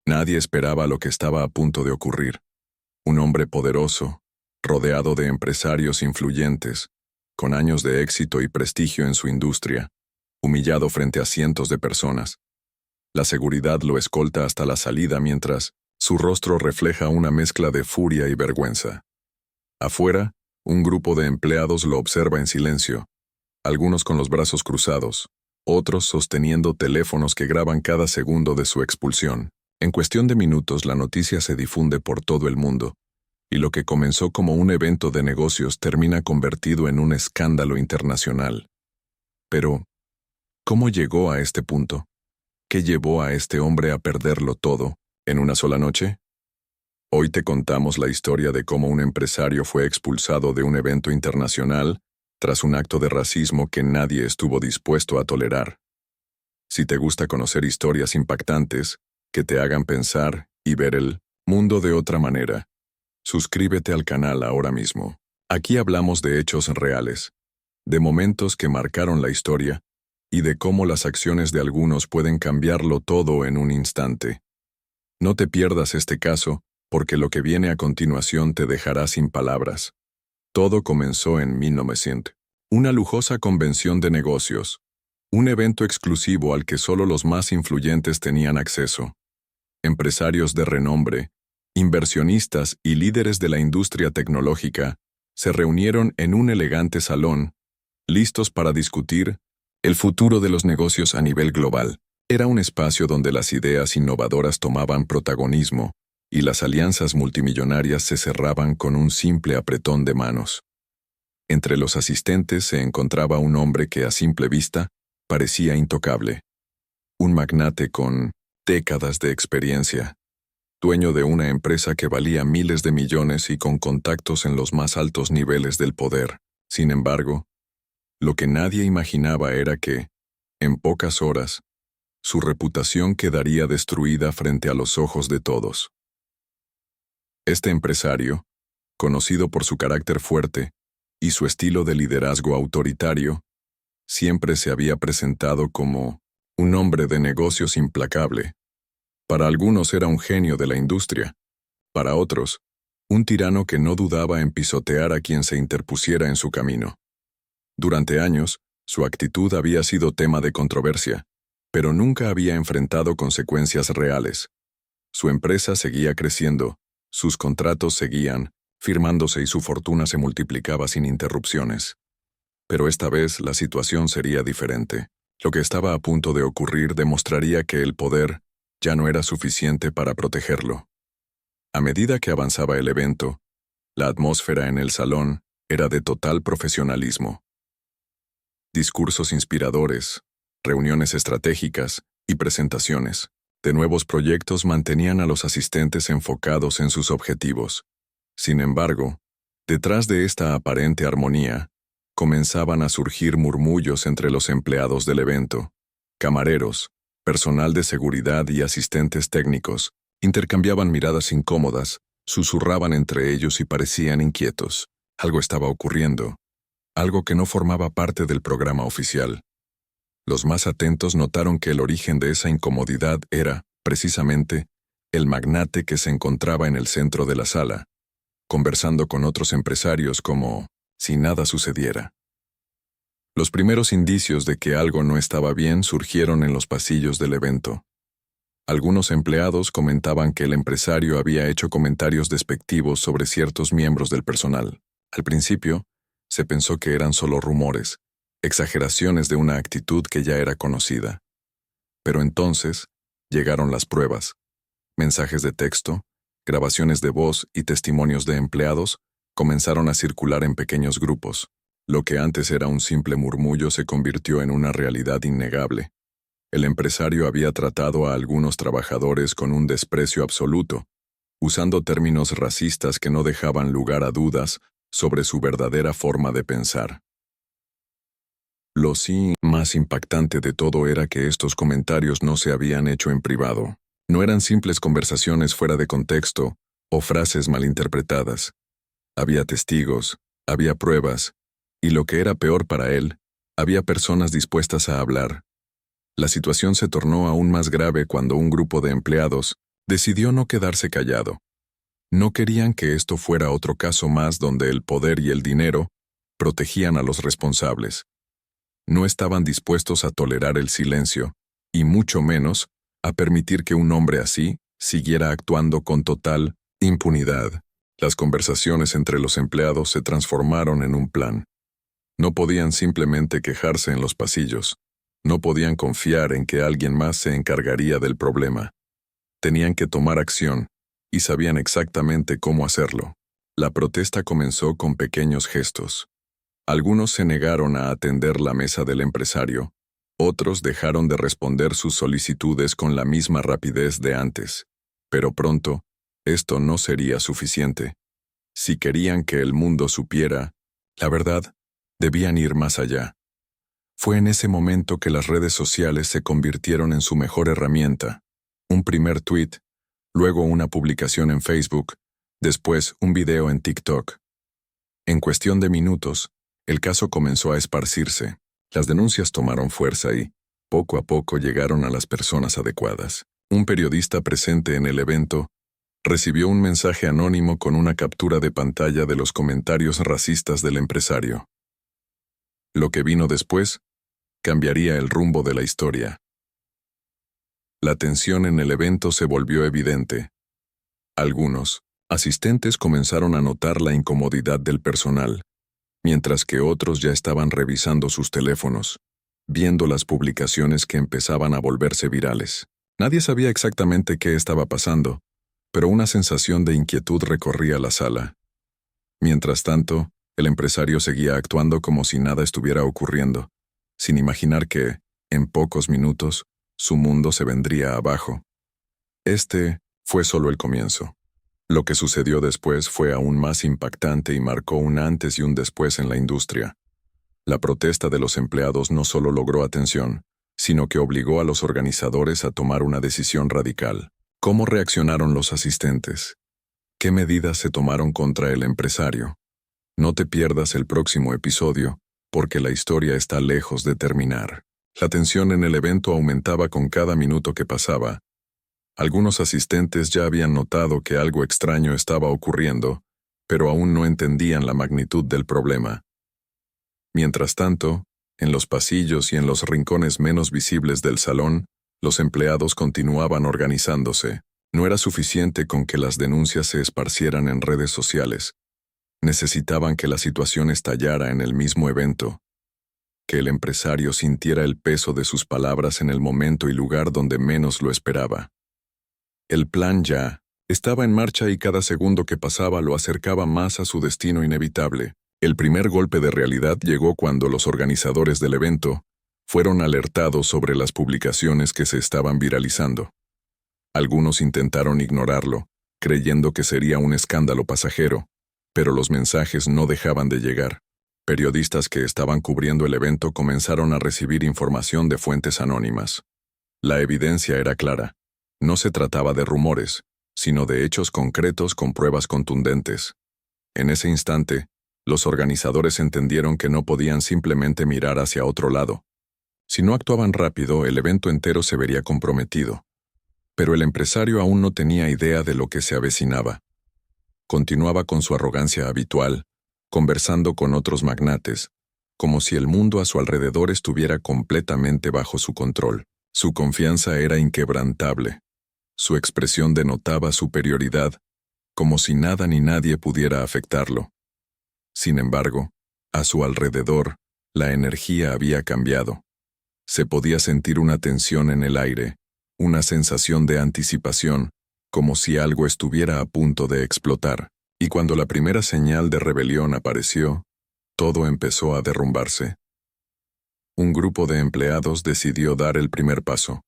Nadie esperaba lo que estaba a punto de ocurrir. Un hombre poderoso, rodeado de empresarios influyentes, con años de éxito y prestigio en su industria, humillado frente a cientos de personas. La seguridad lo escolta hasta la salida mientras su rostro refleja una mezcla de furia y vergüenza. Afuera, un grupo de empleados lo observa en silencio, algunos con los brazos cruzados, otros sosteniendo teléfonos que graban cada segundo de su expulsión. En cuestión de minutos la noticia se difunde por todo el mundo, y lo que comenzó como un evento de negocios termina convertido en un escándalo internacional. Pero, ¿cómo llegó a este punto? ¿Qué llevó a este hombre a perderlo todo, en una sola noche? Hoy te contamos la historia de cómo un empresario fue expulsado de un evento internacional tras un acto de racismo que nadie estuvo dispuesto a tolerar. Si te gusta conocer historias impactantes, que te hagan pensar y ver el mundo de otra manera, suscríbete al canal ahora mismo. Aquí hablamos de hechos reales, de momentos que marcaron la historia, y de cómo las acciones de algunos pueden cambiarlo todo en un instante. No te pierdas este caso, porque lo que viene a continuación te dejará sin palabras. Todo comenzó en 1900. Una lujosa convención de negocios. Un evento exclusivo al que solo los más influyentes tenían acceso. Empresarios de renombre, inversionistas y líderes de la industria tecnológica se reunieron en un elegante salón, listos para discutir el futuro de los negocios a nivel global. Era un espacio donde las ideas innovadoras tomaban protagonismo y las alianzas multimillonarias se cerraban con un simple apretón de manos. Entre los asistentes se encontraba un hombre que a simple vista parecía intocable. Un magnate con décadas de experiencia, dueño de una empresa que valía miles de millones y con contactos en los más altos niveles del poder. Sin embargo, lo que nadie imaginaba era que, en pocas horas, su reputación quedaría destruida frente a los ojos de todos. Este empresario, conocido por su carácter fuerte y su estilo de liderazgo autoritario, siempre se había presentado como un hombre de negocios implacable. Para algunos era un genio de la industria, para otros, un tirano que no dudaba en pisotear a quien se interpusiera en su camino. Durante años, su actitud había sido tema de controversia, pero nunca había enfrentado consecuencias reales. Su empresa seguía creciendo, sus contratos seguían firmándose y su fortuna se multiplicaba sin interrupciones. Pero esta vez la situación sería diferente. Lo que estaba a punto de ocurrir demostraría que el poder ya no era suficiente para protegerlo. A medida que avanzaba el evento, la atmósfera en el salón era de total profesionalismo. Discursos inspiradores, reuniones estratégicas y presentaciones de nuevos proyectos mantenían a los asistentes enfocados en sus objetivos. Sin embargo, detrás de esta aparente armonía, comenzaban a surgir murmullos entre los empleados del evento. Camareros, personal de seguridad y asistentes técnicos intercambiaban miradas incómodas, susurraban entre ellos y parecían inquietos. Algo estaba ocurriendo, algo que no formaba parte del programa oficial. Los más atentos notaron que el origen de esa incomodidad era, precisamente, el magnate que se encontraba en el centro de la sala, conversando con otros empresarios como si nada sucediera. Los primeros indicios de que algo no estaba bien surgieron en los pasillos del evento. Algunos empleados comentaban que el empresario había hecho comentarios despectivos sobre ciertos miembros del personal. Al principio, se pensó que eran solo rumores, exageraciones de una actitud que ya era conocida. Pero entonces llegaron las pruebas. Mensajes de texto, grabaciones de voz y testimonios de empleados comenzaron a circular en pequeños grupos. Lo que antes era un simple murmullo se convirtió en una realidad innegable. El empresario había tratado a algunos trabajadores con un desprecio absoluto, usando términos racistas que no dejaban lugar a dudas sobre su verdadera forma de pensar. Lo más impactante de todo era que estos comentarios no se habían hecho en privado. No eran simples conversaciones fuera de contexto o frases malinterpretadas. Había testigos, había pruebas, y lo que era peor para él, había personas dispuestas a hablar. La situación se tornó aún más grave cuando un grupo de empleados, Decidió no quedarse callado. No querían que esto fuera otro caso más donde el poder y el dinero protegían a los responsables. No estaban dispuestos a tolerar el silencio, y mucho menos a permitir que un hombre así siguiera actuando con total impunidad. Las conversaciones entre los empleados se transformaron en un plan. No podían simplemente quejarse en los pasillos. No podían confiar en que alguien más se encargaría del problema. Tenían que tomar acción, y sabían exactamente cómo hacerlo. La protesta comenzó con pequeños gestos. Algunos se negaron a atender la mesa del empresario, otros dejaron de responder sus solicitudes con la misma rapidez de antes. Pero pronto, esto no sería suficiente. Si querían que el mundo supiera la verdad, debían ir más allá. Fue en ese momento que las redes sociales se convirtieron en su mejor herramienta. Un primer tweet, luego una publicación en Facebook, después un video en TikTok. En cuestión de minutos, el caso comenzó a esparcirse. Las denuncias tomaron fuerza y, poco a poco, llegaron a las personas adecuadas. Un periodista presente en el evento recibió un mensaje anónimo con una captura de pantalla de los comentarios racistas del empresario. Lo que vino después cambiaría el rumbo de la historia. La tensión en el evento se volvió evidente. Algunos asistentes comenzaron a notar la incomodidad del personal, mientras que otros ya estaban revisando sus teléfonos, viendo las publicaciones que empezaban a volverse virales. Nadie sabía exactamente qué estaba pasando, pero una sensación de inquietud recorría la sala. Mientras tanto, el empresario seguía actuando como si nada estuviera ocurriendo, sin imaginar que, en pocos minutos, su mundo se vendría abajo. Este fue solo el comienzo. Lo que sucedió después fue aún más impactante y marcó un antes y un después en la industria. La protesta de los empleados no solo logró atención, sino que obligó a los organizadores a tomar una decisión radical. ¿Cómo reaccionaron los asistentes? ¿Qué medidas se tomaron contra el empresario? No te pierdas el próximo episodio, porque la historia está lejos de terminar. La tensión en el evento aumentaba con cada minuto que pasaba. Algunos asistentes ya habían notado que algo extraño estaba ocurriendo, pero aún no entendían la magnitud del problema. Mientras tanto, en los pasillos y en los rincones menos visibles del salón, los empleados continuaban organizándose. No era suficiente con que las denuncias se esparcieran en redes sociales. Necesitaban que la situación estallara en el mismo evento, que el empresario sintiera el peso de sus palabras en el momento y lugar donde menos lo esperaba. El plan ya estaba en marcha y cada segundo que pasaba lo acercaba más a su destino inevitable. El primer golpe de realidad llegó cuando los organizadores del evento fueron alertados sobre las publicaciones que se estaban viralizando. Algunos intentaron ignorarlo, creyendo que sería un escándalo pasajero, pero los mensajes no dejaban de llegar. Periodistas que estaban cubriendo el evento comenzaron a recibir información de fuentes anónimas. La evidencia era clara. No se trataba de rumores, sino de hechos concretos con pruebas contundentes. En ese instante, los organizadores entendieron que no podían simplemente mirar hacia otro lado. Si no actuaban rápido, el evento entero se vería comprometido. Pero el empresario aún no tenía idea de lo que se avecinaba. Continuaba con su arrogancia habitual, conversando con otros magnates, como si el mundo a su alrededor estuviera completamente bajo su control. Su confianza era inquebrantable. Su expresión denotaba superioridad, como si nada ni nadie pudiera afectarlo. Sin embargo, a su alrededor, la energía había cambiado. Se podía sentir una tensión en el aire, una sensación de anticipación, como si algo estuviera a punto de explotar. Y cuando la primera señal de rebelión apareció, todo empezó a derrumbarse. Un grupo de empleados decidió dar el primer paso.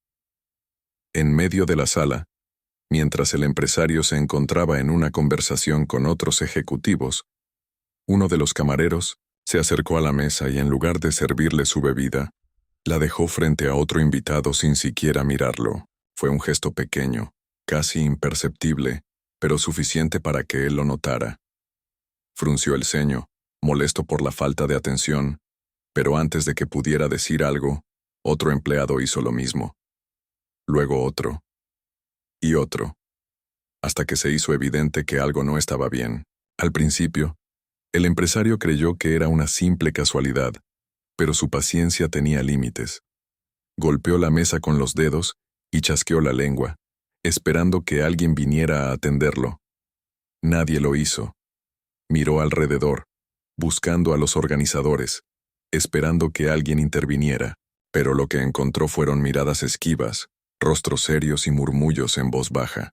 En medio de la sala, mientras el empresario se encontraba en una conversación con otros ejecutivos, uno de los camareros se acercó a la mesa y en lugar de servirle su bebida, la dejó frente a otro invitado sin siquiera mirarlo. Fue un gesto pequeño, casi imperceptible, pero suficiente para que él lo notara. Frunció el ceño, molesto por la falta de atención, pero antes de que pudiera decir algo, otro empleado hizo lo mismo. Luego otro. Y otro. hasta que se hizo evidente que algo no estaba bien. Al principio, el empresario creyó que era una simple casualidad, pero su paciencia tenía límites. Golpeó la mesa con los dedos y chasqueó la lengua, esperando que alguien viniera a atenderlo. Nadie lo hizo. Miró alrededor, buscando a los organizadores, esperando que alguien interviniera, pero lo que encontró fueron miradas esquivas, rostros serios y murmullos en voz baja.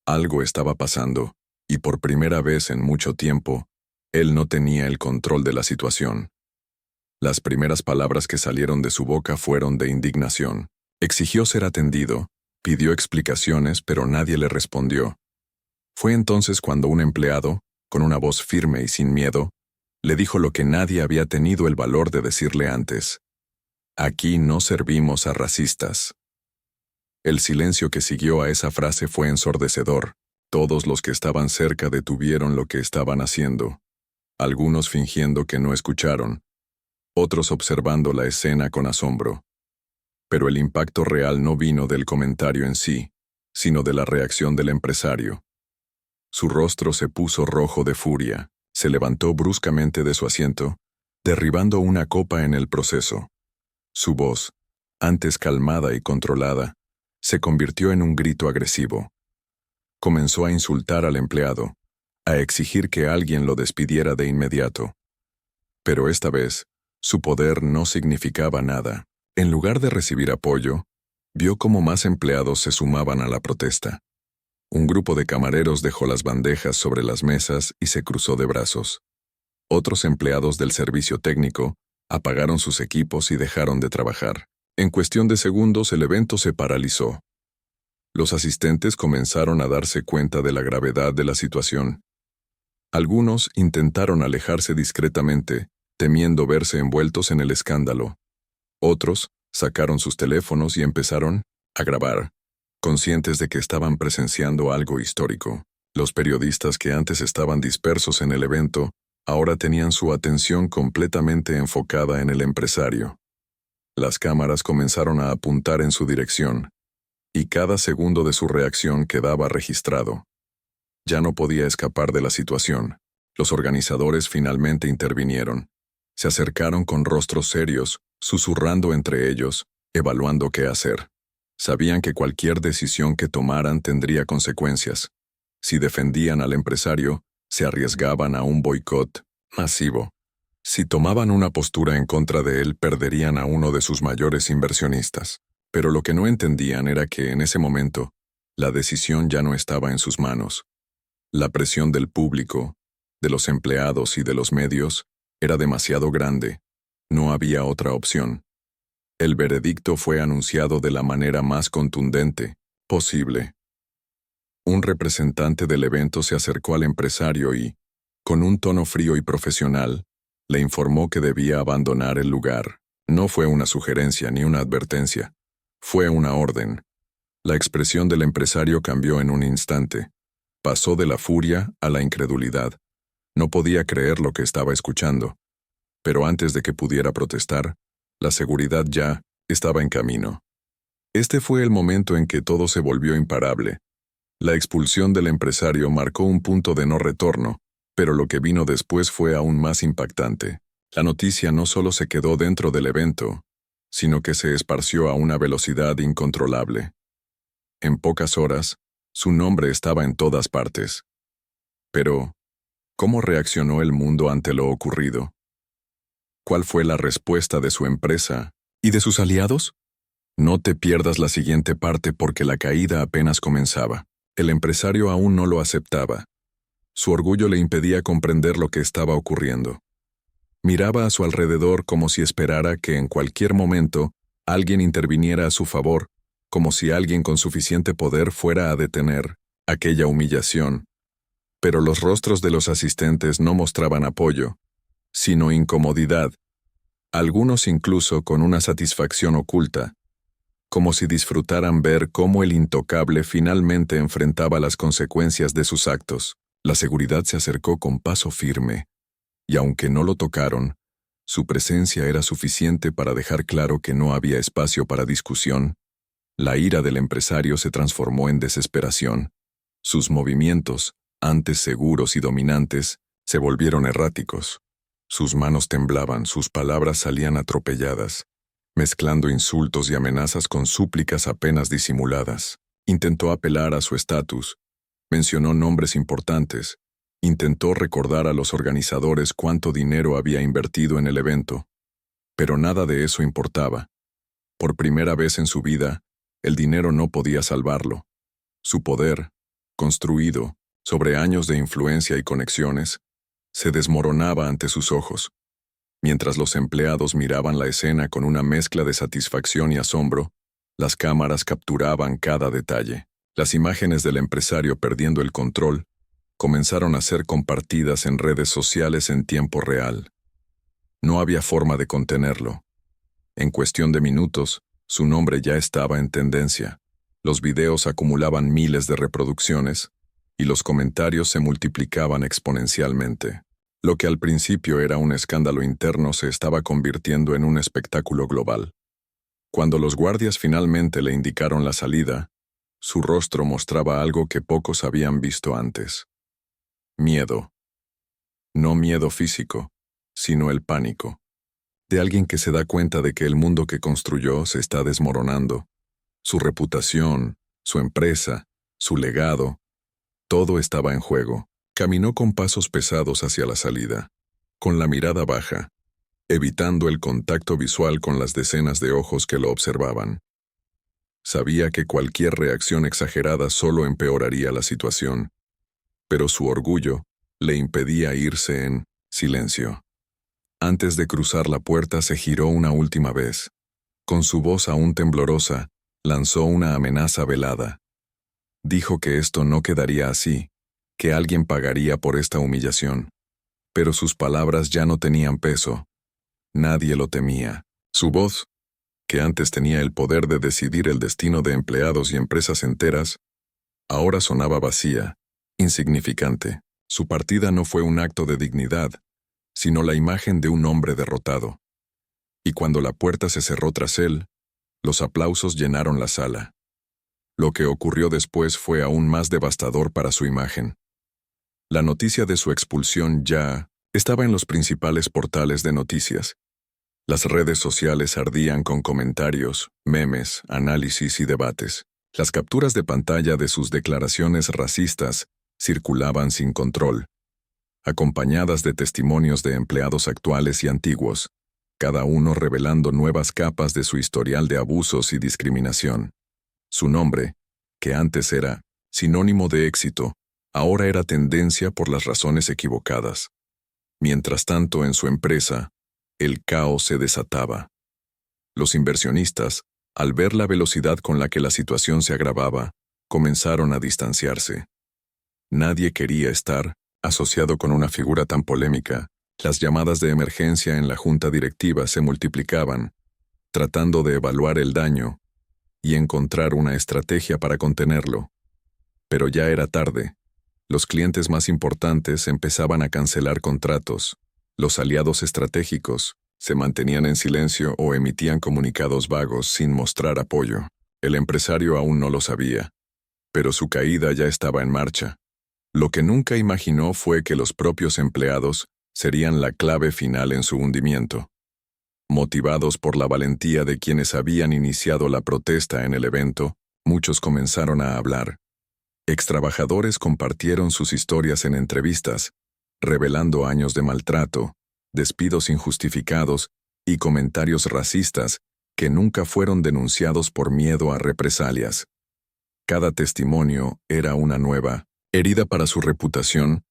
Algo estaba pasando, y por primera vez en mucho tiempo, él no tenía el control de la situación. Las primeras palabras que salieron de su boca fueron de indignación. Exigió ser atendido, pidió explicaciones, pero nadie le respondió. Fue entonces cuando un empleado, con una voz firme y sin miedo, le dijo lo que nadie había tenido el valor de decirle antes. Aquí no servimos a racistas. El silencio que siguió a esa frase fue ensordecedor. Todos los que estaban cerca detuvieron lo que estaban haciendo, algunos fingiendo que no escucharon, otros observando la escena con asombro. Pero el impacto real no vino del comentario en sí, sino de la reacción del empresario. Su rostro se puso rojo de furia, se levantó bruscamente de su asiento, derribando una copa en el proceso. Su voz, antes calmada y controlada, se convirtió en un grito agresivo. Comenzó a insultar al empleado, a exigir que alguien lo despidiera de inmediato. Pero esta vez, su poder no significaba nada. En lugar de recibir apoyo, vio cómo más empleados se sumaban a la protesta. Un grupo de camareros dejó las bandejas sobre las mesas y se cruzó de brazos. Otros empleados del servicio técnico apagaron sus equipos y dejaron de trabajar. En cuestión de segundos el evento se paralizó. Los asistentes comenzaron a darse cuenta de la gravedad de la situación. Algunos intentaron alejarse discretamente, temiendo verse envueltos en el escándalo. Otros sacaron sus teléfonos y empezaron a grabar, conscientes de que estaban presenciando algo histórico. Los periodistas que antes estaban dispersos en el evento, ahora tenían su atención completamente enfocada en el empresario. Las cámaras comenzaron a apuntar en su dirección, y cada segundo de su reacción quedaba registrado. Ya no podía escapar de la situación. Los organizadores finalmente intervinieron. Se acercaron con rostros serios, susurrando entre ellos, evaluando qué hacer. Sabían que cualquier decisión que tomaran tendría consecuencias. Si defendían al empresario, se arriesgaban a un boicot masivo. Si tomaban una postura en contra de él, perderían a uno de sus mayores inversionistas. Pero lo que no entendían era que, en ese momento, la decisión ya no estaba en sus manos. La presión del público, de los empleados y de los medios, era demasiado grande. No había otra opción. El veredicto fue anunciado de la manera más contundente posible. Un representante del evento se acercó al empresario y, con un tono frío y profesional, le informó que debía abandonar el lugar. No fue una sugerencia ni una advertencia. Fue una orden. La expresión del empresario cambió en un instante. Pasó de la furia a la incredulidad. No podía creer lo que estaba escuchando. Pero antes de que pudiera protestar, la seguridad ya estaba en camino. Este fue el momento en que todo se volvió imparable. La expulsión del empresario marcó un punto de no retorno, pero lo que vino después fue aún más impactante. La noticia no solo se quedó dentro del evento, sino que se esparció a una velocidad incontrolable. En pocas horas, su nombre estaba en todas partes. Pero, ¿cómo reaccionó el mundo ante lo ocurrido? ¿Cuál fue la respuesta de su empresa y de sus aliados? No te pierdas la siguiente parte porque la caída apenas comenzaba. El empresario aún no lo aceptaba. Su orgullo le impedía comprender lo que estaba ocurriendo. Miraba a su alrededor como si esperara que en cualquier momento alguien interviniera a su favor, como si alguien con suficiente poder fuera a detener aquella humillación. Pero los rostros de los asistentes no mostraban apoyo, sino incomodidad, algunos incluso con una satisfacción oculta, como si disfrutaran ver cómo el intocable finalmente enfrentaba las consecuencias de sus actos. La seguridad se acercó con paso firme, y aunque no lo tocaron, su presencia era suficiente para dejar claro que no había espacio para discusión. La ira del empresario se transformó en desesperación. Sus movimientos, antes seguros y dominantes, se volvieron erráticos. Sus manos temblaban, sus palabras salían atropelladas, mezclando insultos y amenazas con súplicas apenas disimuladas. Intentó apelar a su estatus, mencionó nombres importantes, intentó recordar a los organizadores cuánto dinero había invertido en el evento. Pero nada de eso importaba. Por primera vez en su vida, el dinero no podía salvarlo. Su poder, construido sobre años de influencia y conexiones, se desmoronaba ante sus ojos. Mientras los empleados miraban la escena con una mezcla de satisfacción y asombro, las cámaras capturaban cada detalle. Las imágenes del empresario perdiendo el control comenzaron a ser compartidas en redes sociales en tiempo real. No había forma de contenerlo. En cuestión de minutos, su nombre ya estaba en tendencia. Los videos acumulaban miles de reproducciones y los comentarios se multiplicaban exponencialmente. Lo que al principio era un escándalo interno se estaba convirtiendo en un espectáculo global. Cuando los guardias finalmente le indicaron la salida, su rostro mostraba algo que pocos habían visto antes. Miedo. No miedo físico, sino el pánico. De alguien que se da cuenta de que el mundo que construyó se está desmoronando. Su reputación, su empresa, su legado, todo estaba en juego. Caminó con pasos pesados hacia la salida, con la mirada baja, evitando el contacto visual con las decenas de ojos que lo observaban. Sabía que cualquier reacción exagerada solo empeoraría la situación, pero su orgullo le impedía irse en silencio. Antes de cruzar la puerta se giró una última vez. Con su voz aún temblorosa, lanzó una amenaza velada. Dijo que esto no quedaría así, que alguien pagaría por esta humillación. Pero sus palabras ya no tenían peso. Nadie lo temía. Su voz, que antes tenía el poder de decidir el destino de empleados y empresas enteras, ahora sonaba vacía, insignificante. Su partida no fue un acto de dignidad, sino la imagen de un hombre derrotado. Y cuando la puerta se cerró tras él, los aplausos llenaron la sala. Lo que ocurrió después fue aún más devastador para su imagen. La noticia de su expulsión ya estaba en los principales portales de noticias. Las redes sociales ardían con comentarios, memes, análisis y debates. Las capturas de pantalla de sus declaraciones racistas circulaban sin control, acompañadas de testimonios de empleados actuales y antiguos, cada uno revelando nuevas capas de su historial de abusos y discriminación. Su nombre, que antes era sinónimo de éxito, ahora era tendencia por las razones equivocadas. Mientras tanto, en su empresa, el caos se desataba. Los inversionistas, al ver la velocidad con la que la situación se agravaba, comenzaron a distanciarse. Nadie quería estar asociado con una figura tan polémica. Las llamadas de emergencia en la junta directiva se multiplicaban, tratando de evaluar el daño y encontrar una estrategia para contenerlo. Pero ya era tarde. Los clientes más importantes empezaban a cancelar contratos. Los aliados estratégicos se mantenían en silencio o emitían comunicados vagos sin mostrar apoyo. El empresario aún no lo sabía, pero su caída ya estaba en marcha. Lo que nunca imaginó fue que los propios empleados serían la clave final en su hundimiento. Motivados por la valentía de quienes habían iniciado la protesta en el evento, muchos comenzaron a hablar. Extrabajadores compartieron sus historias en entrevistas, revelando años de maltrato, despidos injustificados y comentarios racistas que nunca fueron denunciados por miedo a represalias. Cada testimonio era una nueva herida para su reputación,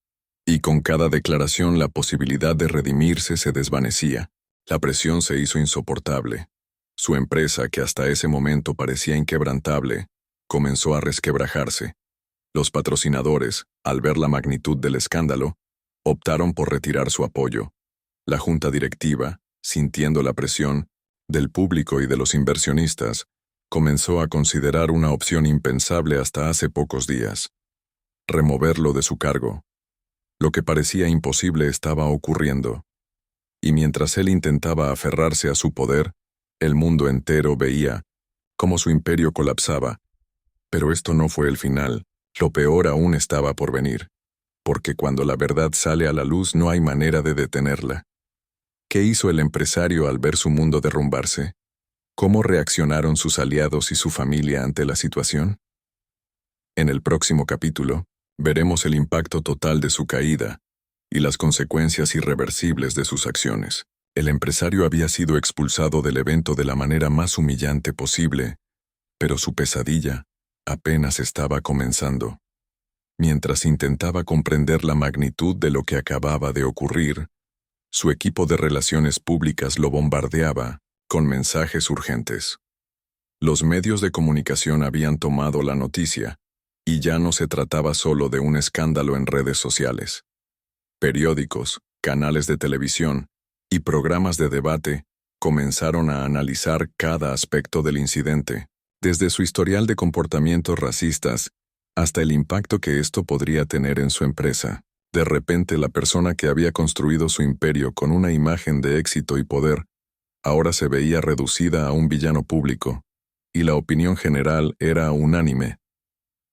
y con cada declaración la posibilidad de redimirse se desvanecía. La presión se hizo insoportable. Su empresa, que hasta ese momento parecía inquebrantable, comenzó a resquebrajarse. Los patrocinadores, al ver la magnitud del escándalo, optaron por retirar su apoyo. La junta directiva, sintiendo la presión del público y de los inversionistas, comenzó a considerar una opción impensable hasta hace pocos días: removerlo de su cargo. Lo que parecía imposible estaba ocurriendo. Y mientras él intentaba aferrarse a su poder, el mundo entero veía cómo su imperio colapsaba. Pero esto no fue el final. Lo peor aún estaba por venir, porque cuando la verdad sale a la luz no hay manera de detenerla. ¿Qué hizo el empresario al ver su mundo derrumbarse? ¿Cómo reaccionaron sus aliados y su familia ante la situación? En el próximo capítulo, veremos el impacto total de su caída y las consecuencias irreversibles de sus acciones. El empresario había sido expulsado del evento de la manera más humillante posible, pero su pesadilla apenas estaba comenzando. Mientras intentaba comprender la magnitud de lo que acababa de ocurrir, su equipo de relaciones públicas lo bombardeaba con mensajes urgentes. Los medios de comunicación habían tomado la noticia, y ya no se trataba solo de un escándalo en redes sociales. Periódicos, canales de televisión y programas de debate comenzaron a analizar cada aspecto del incidente, desde su historial de comportamientos racistas hasta el impacto que esto podría tener en su empresa. De repente, la persona que había construido su imperio con una imagen de éxito y poder, ahora se veía reducida a un villano público, y la opinión general era unánime.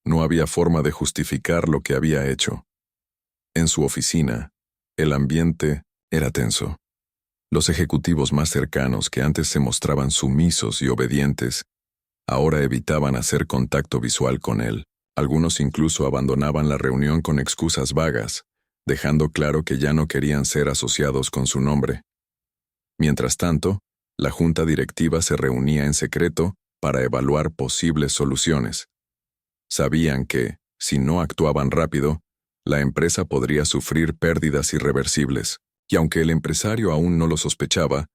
No había forma de justificar lo que había hecho. En su oficina, el ambiente era tenso. Los ejecutivos más cercanos, que antes se mostraban sumisos y obedientes, ahora evitaban hacer contacto visual con él. Algunos incluso abandonaban la reunión con excusas vagas, dejando claro que ya no querían ser asociados con su nombre. Mientras tanto, la junta directiva se reunía en secreto para evaluar posibles soluciones. Sabían que, si no actuaban rápido, la empresa podría sufrir pérdidas irreversibles, y aunque el empresario aún no lo sospechaba,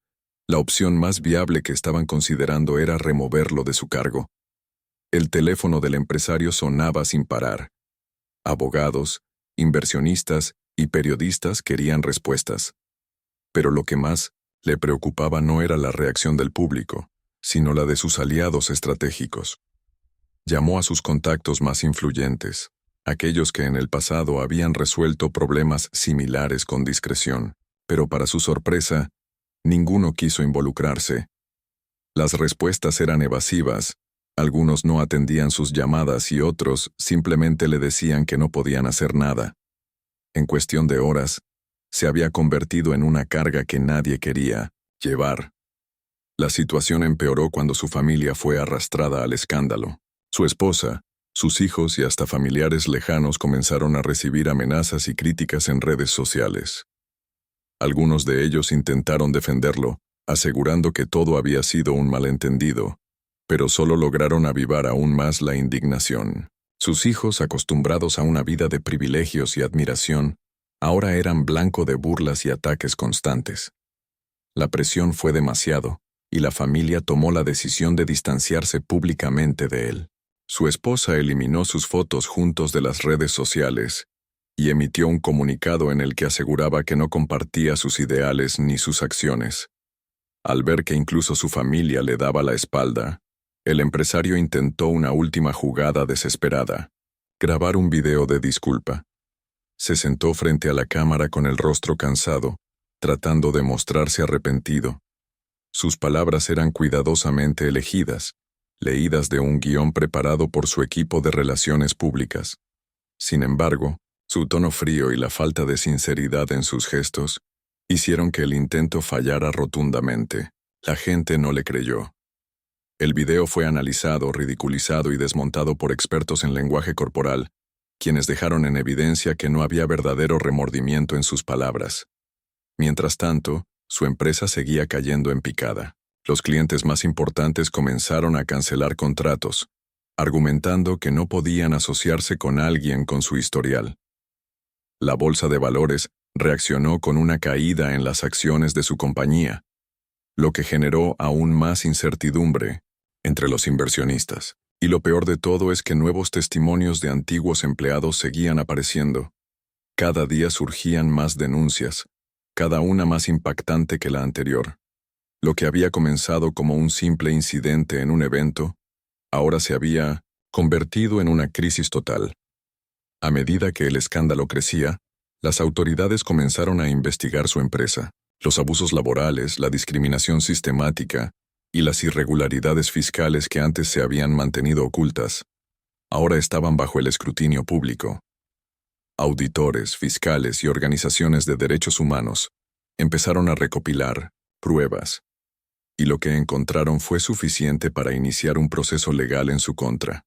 la opción más viable que estaban considerando era removerlo de su cargo. El teléfono del empresario sonaba sin parar. Abogados, inversionistas y periodistas querían respuestas. Pero lo que más le preocupaba no era la reacción del público, sino la de sus aliados estratégicos. Llamó a sus contactos más influyentes, aquellos que en el pasado habían resuelto problemas similares con discreción, pero para su sorpresa, ninguno quiso involucrarse. Las respuestas eran evasivas, algunos no atendían sus llamadas y otros simplemente le decían que no podían hacer nada. En cuestión de horas, se había convertido en una carga que nadie quería llevar. La situación empeoró cuando su familia fue arrastrada al escándalo. Su esposa, sus hijos y hasta familiares lejanos comenzaron a recibir amenazas y críticas en redes sociales. Algunos de ellos intentaron defenderlo, asegurando que todo había sido un malentendido, pero solo lograron avivar aún más la indignación. Sus hijos, acostumbrados a una vida de privilegios y admiración, ahora eran blanco de burlas y ataques constantes. La presión fue demasiado, y la familia tomó la decisión de distanciarse públicamente de él. Su esposa eliminó sus fotos juntos de las redes sociales y emitió un comunicado en el que aseguraba que no compartía sus ideales ni sus acciones. Al ver que incluso su familia le daba la espalda, el empresario intentó una última jugada desesperada: grabar un video de disculpa. Se sentó frente a la cámara con el rostro cansado, tratando de mostrarse arrepentido. Sus palabras eran cuidadosamente elegidas, leídas de un guión preparado por su equipo de relaciones públicas. Sin embargo, su tono frío y la falta de sinceridad en sus gestos hicieron que el intento fallara rotundamente. La gente no le creyó. El video fue analizado, ridiculizado y desmontado por expertos en lenguaje corporal, quienes dejaron en evidencia que no había verdadero remordimiento en sus palabras. Mientras tanto, su empresa seguía cayendo en picada. Los clientes más importantes comenzaron a cancelar contratos, argumentando que no podían asociarse con alguien con su historial. La bolsa de valores reaccionó con una caída en las acciones de su compañía, lo que generó aún más incertidumbre entre los inversionistas. Y lo peor de todo es que nuevos testimonios de antiguos empleados seguían apareciendo. Cada día surgían más denuncias, cada una más impactante que la anterior. Lo que había comenzado como un simple incidente en un evento, ahora se había convertido en una crisis total. A medida que el escándalo crecía, las autoridades comenzaron a investigar su empresa. Los abusos laborales, la discriminación sistemática y las irregularidades fiscales que antes se habían mantenido ocultas ahora estaban bajo el escrutinio público. Auditores, fiscales y organizaciones de derechos humanos empezaron a recopilar pruebas, y lo que encontraron fue suficiente para iniciar un proceso legal en su contra.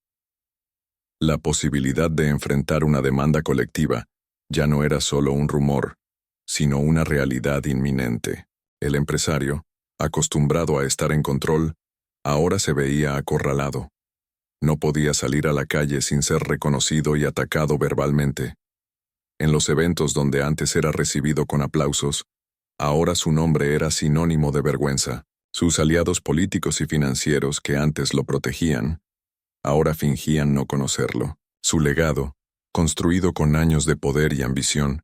La posibilidad de enfrentar una demanda colectiva ya no era solo un rumor, sino una realidad inminente. El empresario, acostumbrado a estar en control, ahora se veía acorralado. No podía salir a la calle sin ser reconocido y atacado verbalmente. En los eventos donde antes era recibido con aplausos, ahora su nombre era sinónimo de vergüenza. Sus aliados políticos y financieros que antes lo protegían, ahora fingían no conocerlo. Su legado, construido con años de poder y ambición,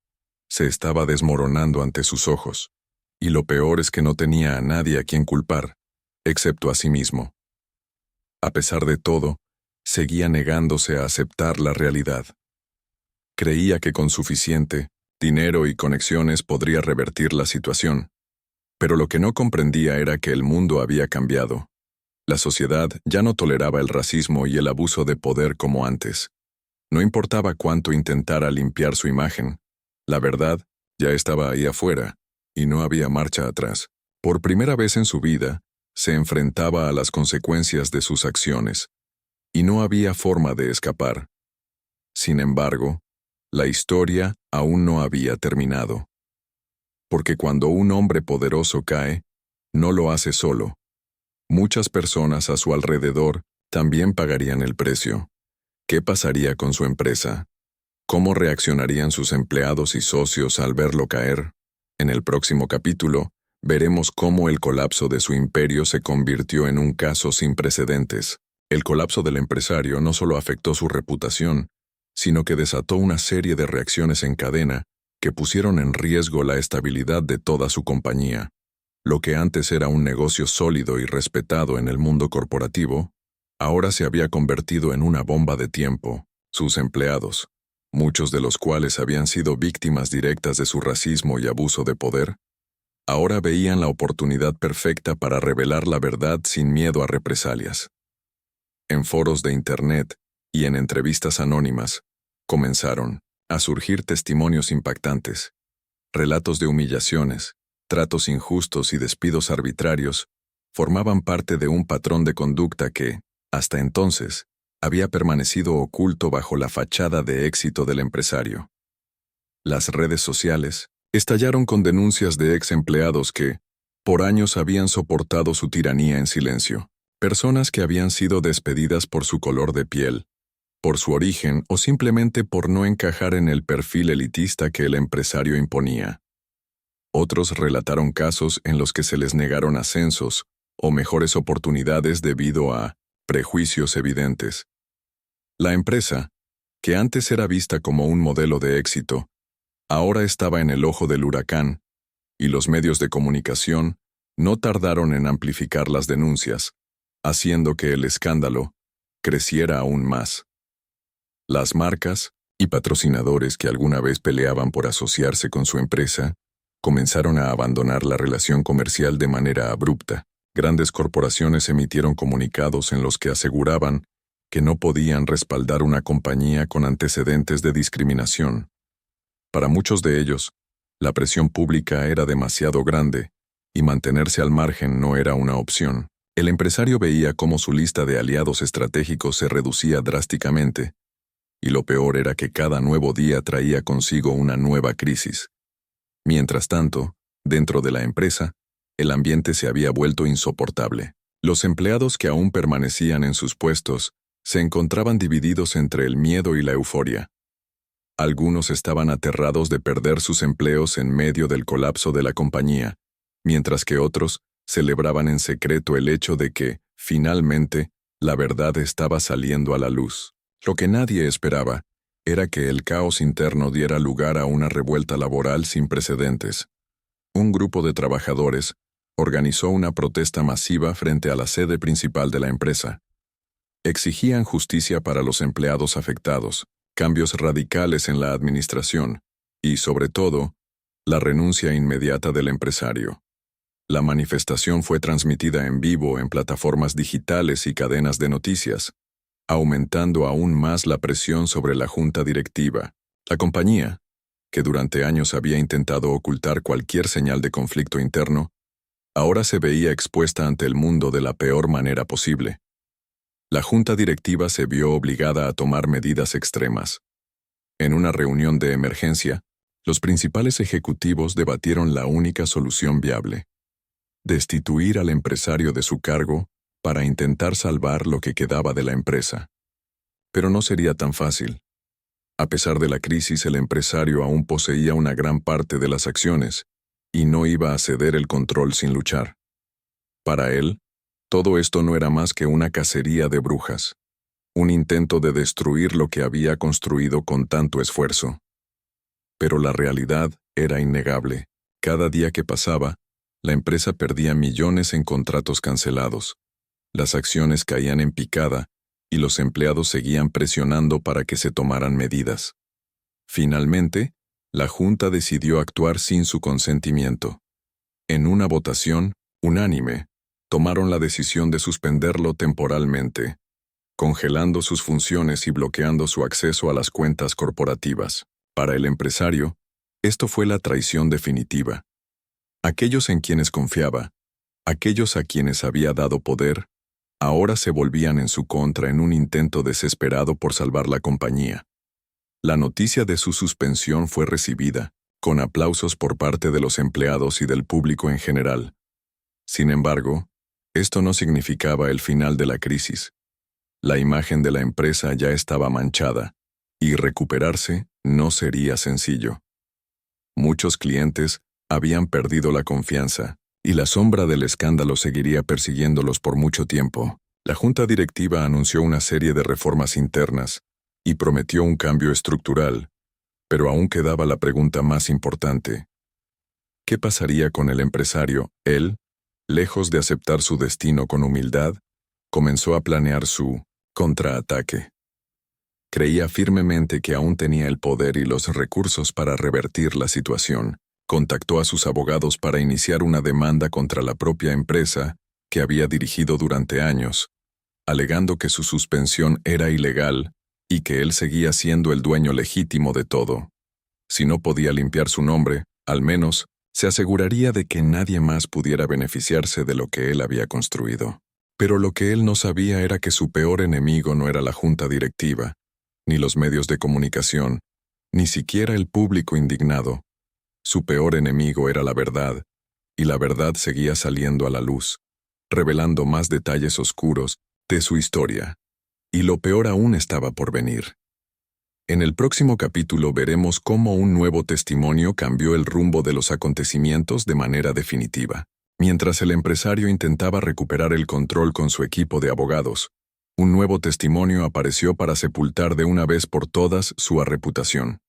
se estaba desmoronando ante sus ojos, y lo peor es que no tenía a nadie a quien culpar, excepto a sí mismo. A pesar de todo, seguía negándose a aceptar la realidad. Creía que con suficiente dinero y conexiones podría revertir la situación, pero lo que no comprendía era que el mundo había cambiado. La sociedad ya no toleraba el racismo y el abuso de poder como antes. No importaba cuánto intentara limpiar su imagen, la verdad ya estaba ahí afuera, y no había marcha atrás. Por primera vez en su vida, se enfrentaba a las consecuencias de sus acciones, y no había forma de escapar. Sin embargo, la historia aún no había terminado. Porque cuando un hombre poderoso cae, no lo hace solo. Muchas personas a su alrededor también pagarían el precio. ¿Qué pasaría con su empresa? ¿Cómo reaccionarían sus empleados y socios al verlo caer? En el próximo capítulo, veremos cómo el colapso de su imperio se convirtió en un caso sin precedentes. El colapso del empresario no solo afectó su reputación, sino que desató una serie de reacciones en cadena que pusieron en riesgo la estabilidad de toda su compañía. Lo que antes era un negocio sólido y respetado en el mundo corporativo, ahora se había convertido en una bomba de tiempo. Sus empleados, muchos de los cuales habían sido víctimas directas de su racismo y abuso de poder, ahora veían la oportunidad perfecta para revelar la verdad sin miedo a represalias. En foros de Internet y en entrevistas anónimas, comenzaron a surgir testimonios impactantes, relatos de humillaciones, tratos injustos y despidos arbitrarios formaban parte de un patrón de conducta que, hasta entonces, había permanecido oculto bajo la fachada de éxito del empresario. Las redes sociales estallaron con denuncias de ex empleados que, por años habían soportado su tiranía en silencio, personas que habían sido despedidas por su color de piel, por su origen o simplemente por no encajar en el perfil elitista que el empresario imponía. Otros relataron casos en los que se les negaron ascensos o mejores oportunidades debido a prejuicios evidentes. La empresa, que antes era vista como un modelo de éxito, ahora estaba en el ojo del huracán, y los medios de comunicación no tardaron en amplificar las denuncias, haciendo que el escándalo creciera aún más. Las marcas y patrocinadores que alguna vez peleaban por asociarse con su empresa comenzaron a abandonar la relación comercial de manera abrupta. Grandes corporaciones emitieron comunicados en los que aseguraban que no podían respaldar una compañía con antecedentes de discriminación. Para muchos de ellos, la presión pública era demasiado grande y mantenerse al margen no era una opción. El empresario veía cómo su lista de aliados estratégicos se reducía drásticamente, y lo peor era que cada nuevo día traía consigo una nueva crisis. Mientras tanto, dentro de la empresa, el ambiente se había vuelto insoportable. Los empleados que aún permanecían en sus puestos se encontraban divididos entre el miedo y la euforia. Algunos estaban aterrados de perder sus empleos en medio del colapso de la compañía, mientras que otros celebraban en secreto el hecho de que, finalmente, la verdad estaba saliendo a la luz. Lo que nadie esperaba era que el caos interno diera lugar a una revuelta laboral sin precedentes. Un grupo de trabajadores organizó una protesta masiva frente a la sede principal de la empresa. Exigían justicia para los empleados afectados, cambios radicales en la administración y, sobre todo, la renuncia inmediata del empresario. La manifestación fue transmitida en vivo en plataformas digitales y cadenas de noticias, aumentando aún más la presión sobre la junta directiva. La compañía, que durante años había intentado ocultar cualquier señal de conflicto interno, ahora se veía expuesta ante el mundo de la peor manera posible. La junta directiva se vio obligada a tomar medidas extremas. En una reunión de emergencia, los principales ejecutivos debatieron la única solución viable: destituir al empresario de su cargo para intentar salvar lo que quedaba de la empresa. Pero no sería tan fácil. A pesar de la crisis, el empresario aún poseía una gran parte de las acciones y no iba a ceder el control sin luchar. Para él, todo esto no era más que una cacería de brujas, un intento de destruir lo que había construido con tanto esfuerzo. Pero la realidad era innegable. Cada día que pasaba, la empresa perdía millones en contratos cancelados. Las acciones caían en picada y los empleados seguían presionando para que se tomaran medidas. Finalmente, la Junta decidió actuar sin su consentimiento. En una votación unánime, tomaron la decisión de suspenderlo temporalmente, congelando sus funciones y bloqueando su acceso a las cuentas corporativas. Para el empresario, esto fue la traición definitiva. Aquellos en quienes confiaba, aquellos a quienes había dado poder, ahora se volvían en su contra en un intento desesperado por salvar la compañía. La noticia de su suspensión fue recibida, con aplausos por parte de los empleados y del público en general. Sin embargo, esto no significaba el final de la crisis. La imagen de la empresa ya estaba manchada, y recuperarse no sería sencillo. Muchos clientes habían perdido la confianza, y la sombra del escándalo seguiría persiguiéndolos por mucho tiempo. La junta directiva anunció una serie de reformas internas y prometió un cambio estructural, pero aún quedaba la pregunta más importante. ¿Qué pasaría con el empresario? Él, lejos de aceptar su destino con humildad, comenzó a planear su contraataque. Creía firmemente que aún tenía el poder y los recursos para revertir la situación. Contactó a sus abogados para iniciar una demanda contra la propia empresa, que había dirigido durante años, alegando que su suspensión era ilegal y que él seguía siendo el dueño legítimo de todo. Si no podía limpiar su nombre, al menos se aseguraría de que nadie más pudiera beneficiarse de lo que él había construido. Pero lo que él no sabía era que su peor enemigo no era la junta directiva, ni los medios de comunicación, ni siquiera el público indignado. Su peor enemigo era la verdad, y la verdad seguía saliendo a la luz, revelando más detalles oscuros de su historia. Y lo peor aún estaba por venir. En el próximo capítulo veremos cómo un nuevo testimonio cambió el rumbo de los acontecimientos de manera definitiva. Mientras el empresario intentaba recuperar el control con su equipo de abogados, un nuevo testimonio apareció para sepultar de una vez por todas su reputación.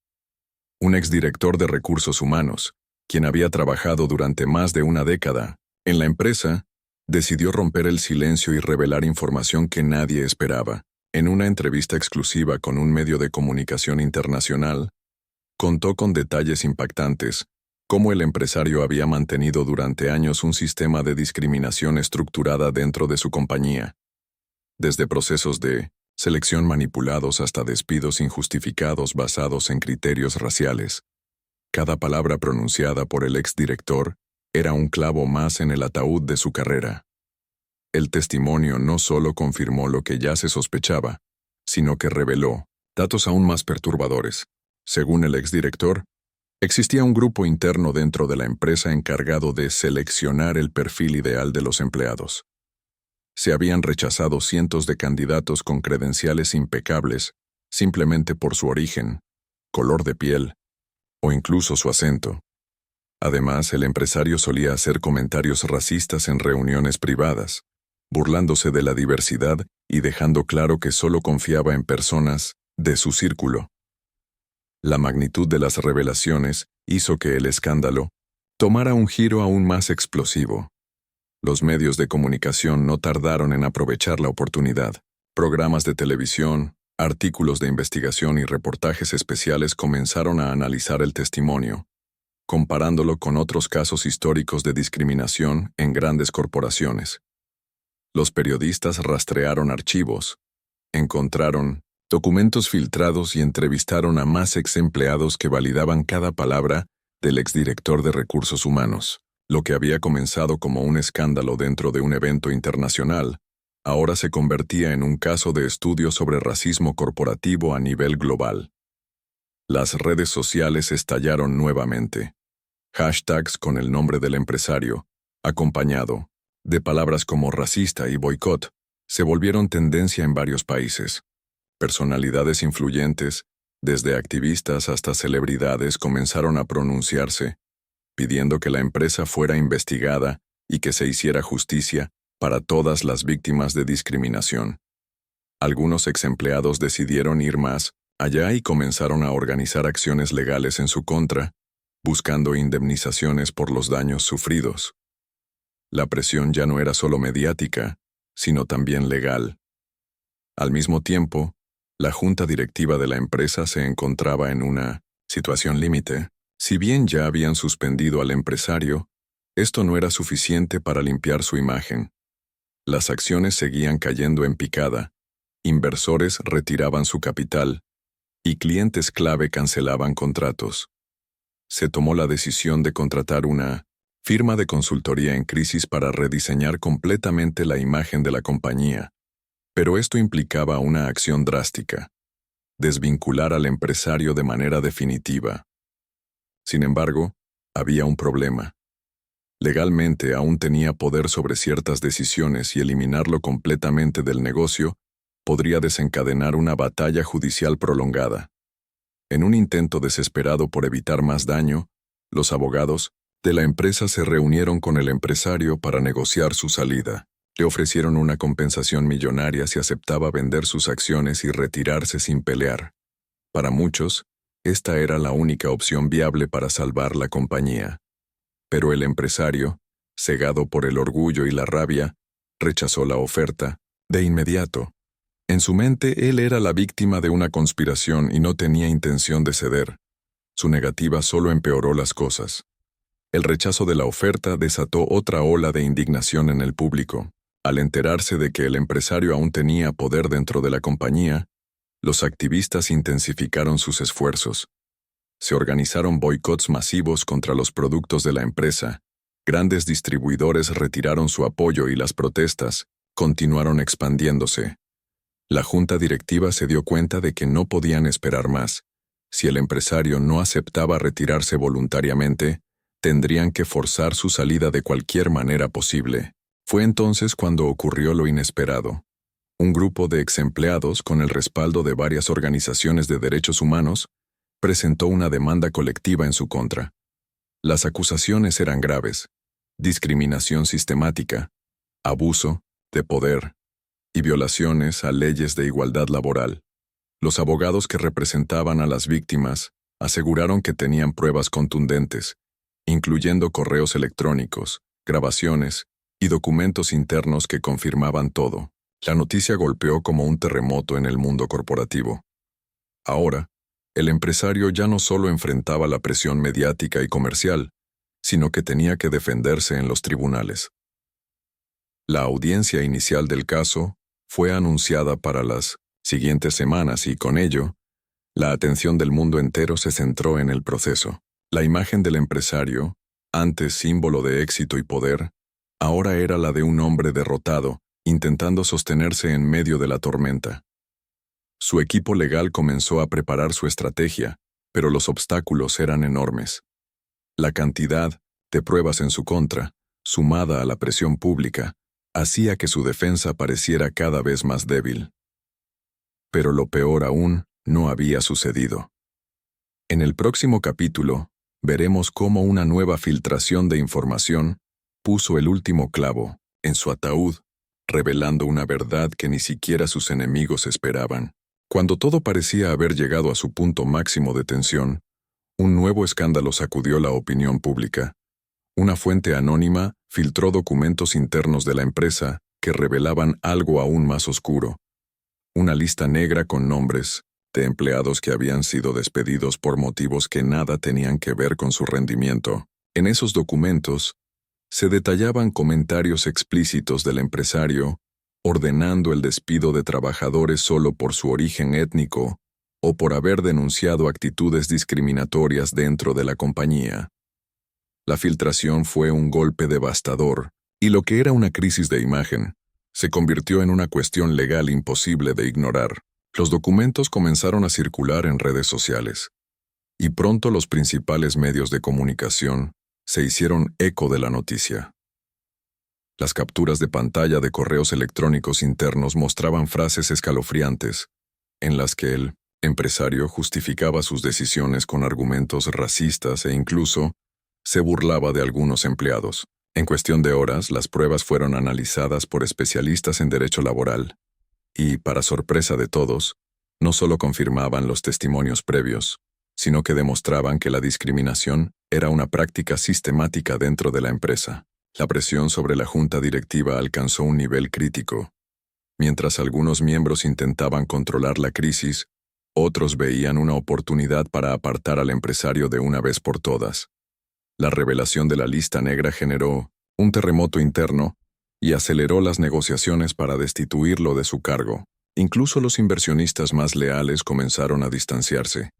Un exdirector de recursos humanos, quien había trabajado durante más de una década en la empresa, decidió romper el silencio y revelar información que nadie esperaba. En una entrevista exclusiva con un medio de comunicación internacional, contó con detalles impactantes cómo el empresario había mantenido durante años un sistema de discriminación estructurada dentro de su compañía, desde procesos de selección manipulados hasta despidos injustificados basados en criterios raciales. Cada palabra pronunciada por el exdirector era un clavo más en el ataúd de su carrera. El testimonio no solo confirmó lo que ya se sospechaba, sino que reveló datos aún más perturbadores. Según el exdirector, existía un grupo interno dentro de la empresa encargado de seleccionar el perfil ideal de los empleados. Se habían rechazado cientos de candidatos con credenciales impecables simplemente por su origen, color de piel o incluso su acento. Además, el empresario solía hacer comentarios racistas en reuniones privadas, burlándose de la diversidad y dejando claro que solo confiaba en personas de su círculo. La magnitud de las revelaciones hizo que el escándalo tomara un giro aún más explosivo. Los medios de comunicación no tardaron en aprovechar la oportunidad. Programas de televisión, artículos de investigación y reportajes especiales comenzaron a analizar el testimonio, comparándolo con otros casos históricos de discriminación en grandes corporaciones. Los periodistas rastrearon archivos, Encontraron documentos filtrados y entrevistaron a más ex empleados que validaban cada palabra del exdirector de Recursos Humanos. Lo que había comenzado como un escándalo dentro de un evento internacional, ahora se convertía en un caso de estudio sobre racismo corporativo a nivel global. Las redes sociales estallaron nuevamente. Hashtags con el nombre del empresario, acompañado de palabras como racista y boicot, se volvieron tendencia en varios países. Personalidades influyentes, desde activistas hasta celebridades, comenzaron a pronunciarse, pidiendo que la empresa fuera investigada y que se hiciera justicia para todas las víctimas de discriminación. Algunos ex empleados decidieron ir más allá y comenzaron a organizar acciones legales en su contra, buscando indemnizaciones por los daños sufridos. La presión ya no era solo mediática, sino también legal. Al mismo tiempo, la junta directiva de la empresa se encontraba en una situación límite. Si bien ya habían suspendido al empresario, esto no era suficiente para limpiar su imagen. Las acciones seguían cayendo en picada, inversores retiraban su capital y clientes clave cancelaban contratos. Se tomó la decisión de contratar una firma de consultoría en crisis para rediseñar completamente la imagen de la compañía. Pero esto implicaba una acción drástica: desvincular al empresario de manera definitiva. Sin embargo, había un problema. Legalmente aún tenía poder sobre ciertas decisiones y eliminarlo completamente del negocio podría desencadenar una batalla judicial prolongada. En un intento desesperado por evitar más daño, los abogados de la empresa se reunieron con el empresario para negociar su salida. Le ofrecieron una compensación millonaria si aceptaba vender sus acciones y retirarse sin pelear. Para muchos, esta era la única opción viable para salvar la compañía. Pero el empresario, cegado por el orgullo y la rabia, rechazó la oferta de inmediato. En su mente, él era la víctima de una conspiración y no tenía intención de ceder. Su negativa solo empeoró las cosas. El rechazo de la oferta desató otra ola de indignación en el público. Al enterarse de que el empresario aún tenía poder dentro de la compañía, los activistas intensificaron sus esfuerzos. Se organizaron boicots masivos contra los productos de la empresa, grandes distribuidores retiraron su apoyo y las protestas continuaron expandiéndose. La junta directiva se dio cuenta de que no podían esperar más. Si el empresario no aceptaba retirarse voluntariamente, tendrían que forzar su salida de cualquier manera posible. Fue entonces cuando ocurrió lo inesperado. Un grupo de exempleados, con el respaldo de varias organizaciones de derechos humanos, presentó una demanda colectiva en su contra. Las acusaciones eran graves: discriminación sistemática, abuso de poder y violaciones a leyes de igualdad laboral. Los abogados que representaban a las víctimas aseguraron que tenían pruebas contundentes, incluyendo correos electrónicos, grabaciones y documentos internos que confirmaban todo. La noticia golpeó como un terremoto en el mundo corporativo. Ahora, el empresario ya no solo enfrentaba la presión mediática y comercial, sino que tenía que defenderse en los tribunales. La audiencia inicial del caso fue anunciada para las siguientes semanas y, con ello, la atención del mundo entero se centró en el proceso. La imagen del empresario, antes símbolo de éxito y poder, ahora era la de un hombre derrotado, intentando sostenerse en medio de la tormenta. Su equipo legal comenzó a preparar su estrategia, pero los obstáculos eran enormes. La cantidad de pruebas en su contra, sumada a la presión pública, hacía que su defensa pareciera cada vez más débil. Pero lo peor aún no había sucedido. En el próximo capítulo, veremos cómo una nueva filtración de información puso el último clavo en su ataúd, revelando una verdad que ni siquiera sus enemigos esperaban. Cuando todo parecía haber llegado a su punto máximo de tensión, un nuevo escándalo sacudió la opinión pública. Una fuente anónima filtró documentos internos de la empresa que revelaban algo aún más oscuro. Una lista negra con nombres de empleados que habían sido despedidos por motivos que nada tenían que ver con su rendimiento. En esos documentos se detallaban comentarios explícitos del empresario, ordenando el despido de trabajadores solo por su origen étnico o por haber denunciado actitudes discriminatorias dentro de la compañía. La filtración fue un golpe devastador, y lo que era una crisis de imagen se convirtió en una cuestión legal imposible de ignorar. Los documentos comenzaron a circular en redes sociales, y pronto los principales medios de comunicación se hicieron eco de la noticia. Las capturas de pantalla de correos electrónicos internos mostraban frases escalofriantes, en las que el empresario justificaba sus decisiones con argumentos racistas e incluso se burlaba de algunos empleados. En cuestión de horas, las pruebas fueron analizadas por especialistas en derecho laboral, y, para sorpresa de todos, no solo confirmaban los testimonios previos, sino que demostraban que la discriminación era una práctica sistemática dentro de la empresa. La presión sobre la junta directiva alcanzó un nivel crítico. Mientras algunos miembros intentaban controlar la crisis, otros veían una oportunidad para apartar al empresario de una vez por todas. La revelación de la lista negra generó un terremoto interno y aceleró las negociaciones para destituirlo de su cargo. Incluso los inversionistas más leales comenzaron a distanciarse,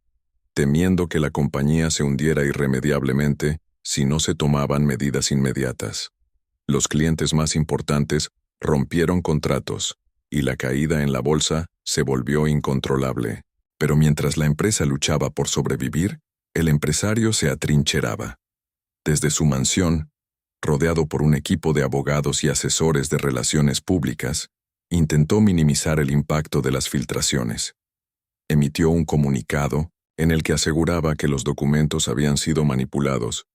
temiendo que la compañía se hundiera irremediablemente si no se tomaban medidas inmediatas. Los clientes más importantes rompieron contratos, y la caída en la bolsa se volvió incontrolable. Pero mientras la empresa luchaba por sobrevivir, el empresario se atrincheraba. Desde su mansión, rodeado por un equipo de abogados y asesores de relaciones públicas, intentó minimizar el impacto de las filtraciones. Emitió un comunicado en el que aseguraba que los documentos habían sido manipulados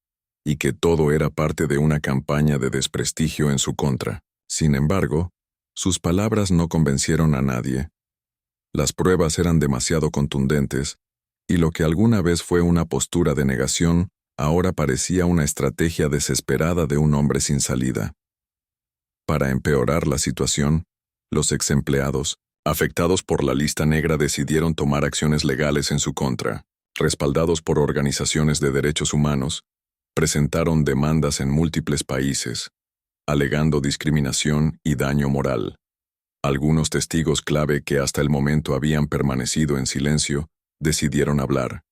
y que todo era parte de una campaña de desprestigio en su contra. Sin embargo, sus palabras no convencieron a nadie. Las pruebas eran demasiado contundentes, y lo que alguna vez fue una postura de negación ahora parecía una estrategia desesperada de un hombre sin salida. Para empeorar la situación, los exempleados, afectados por la lista negra, decidieron tomar acciones legales en su contra. Respaldados por organizaciones de derechos humanos, presentaron demandas en múltiples países, alegando discriminación y daño moral. Algunos testigos clave que hasta el momento habían permanecido en silencio decidieron hablar,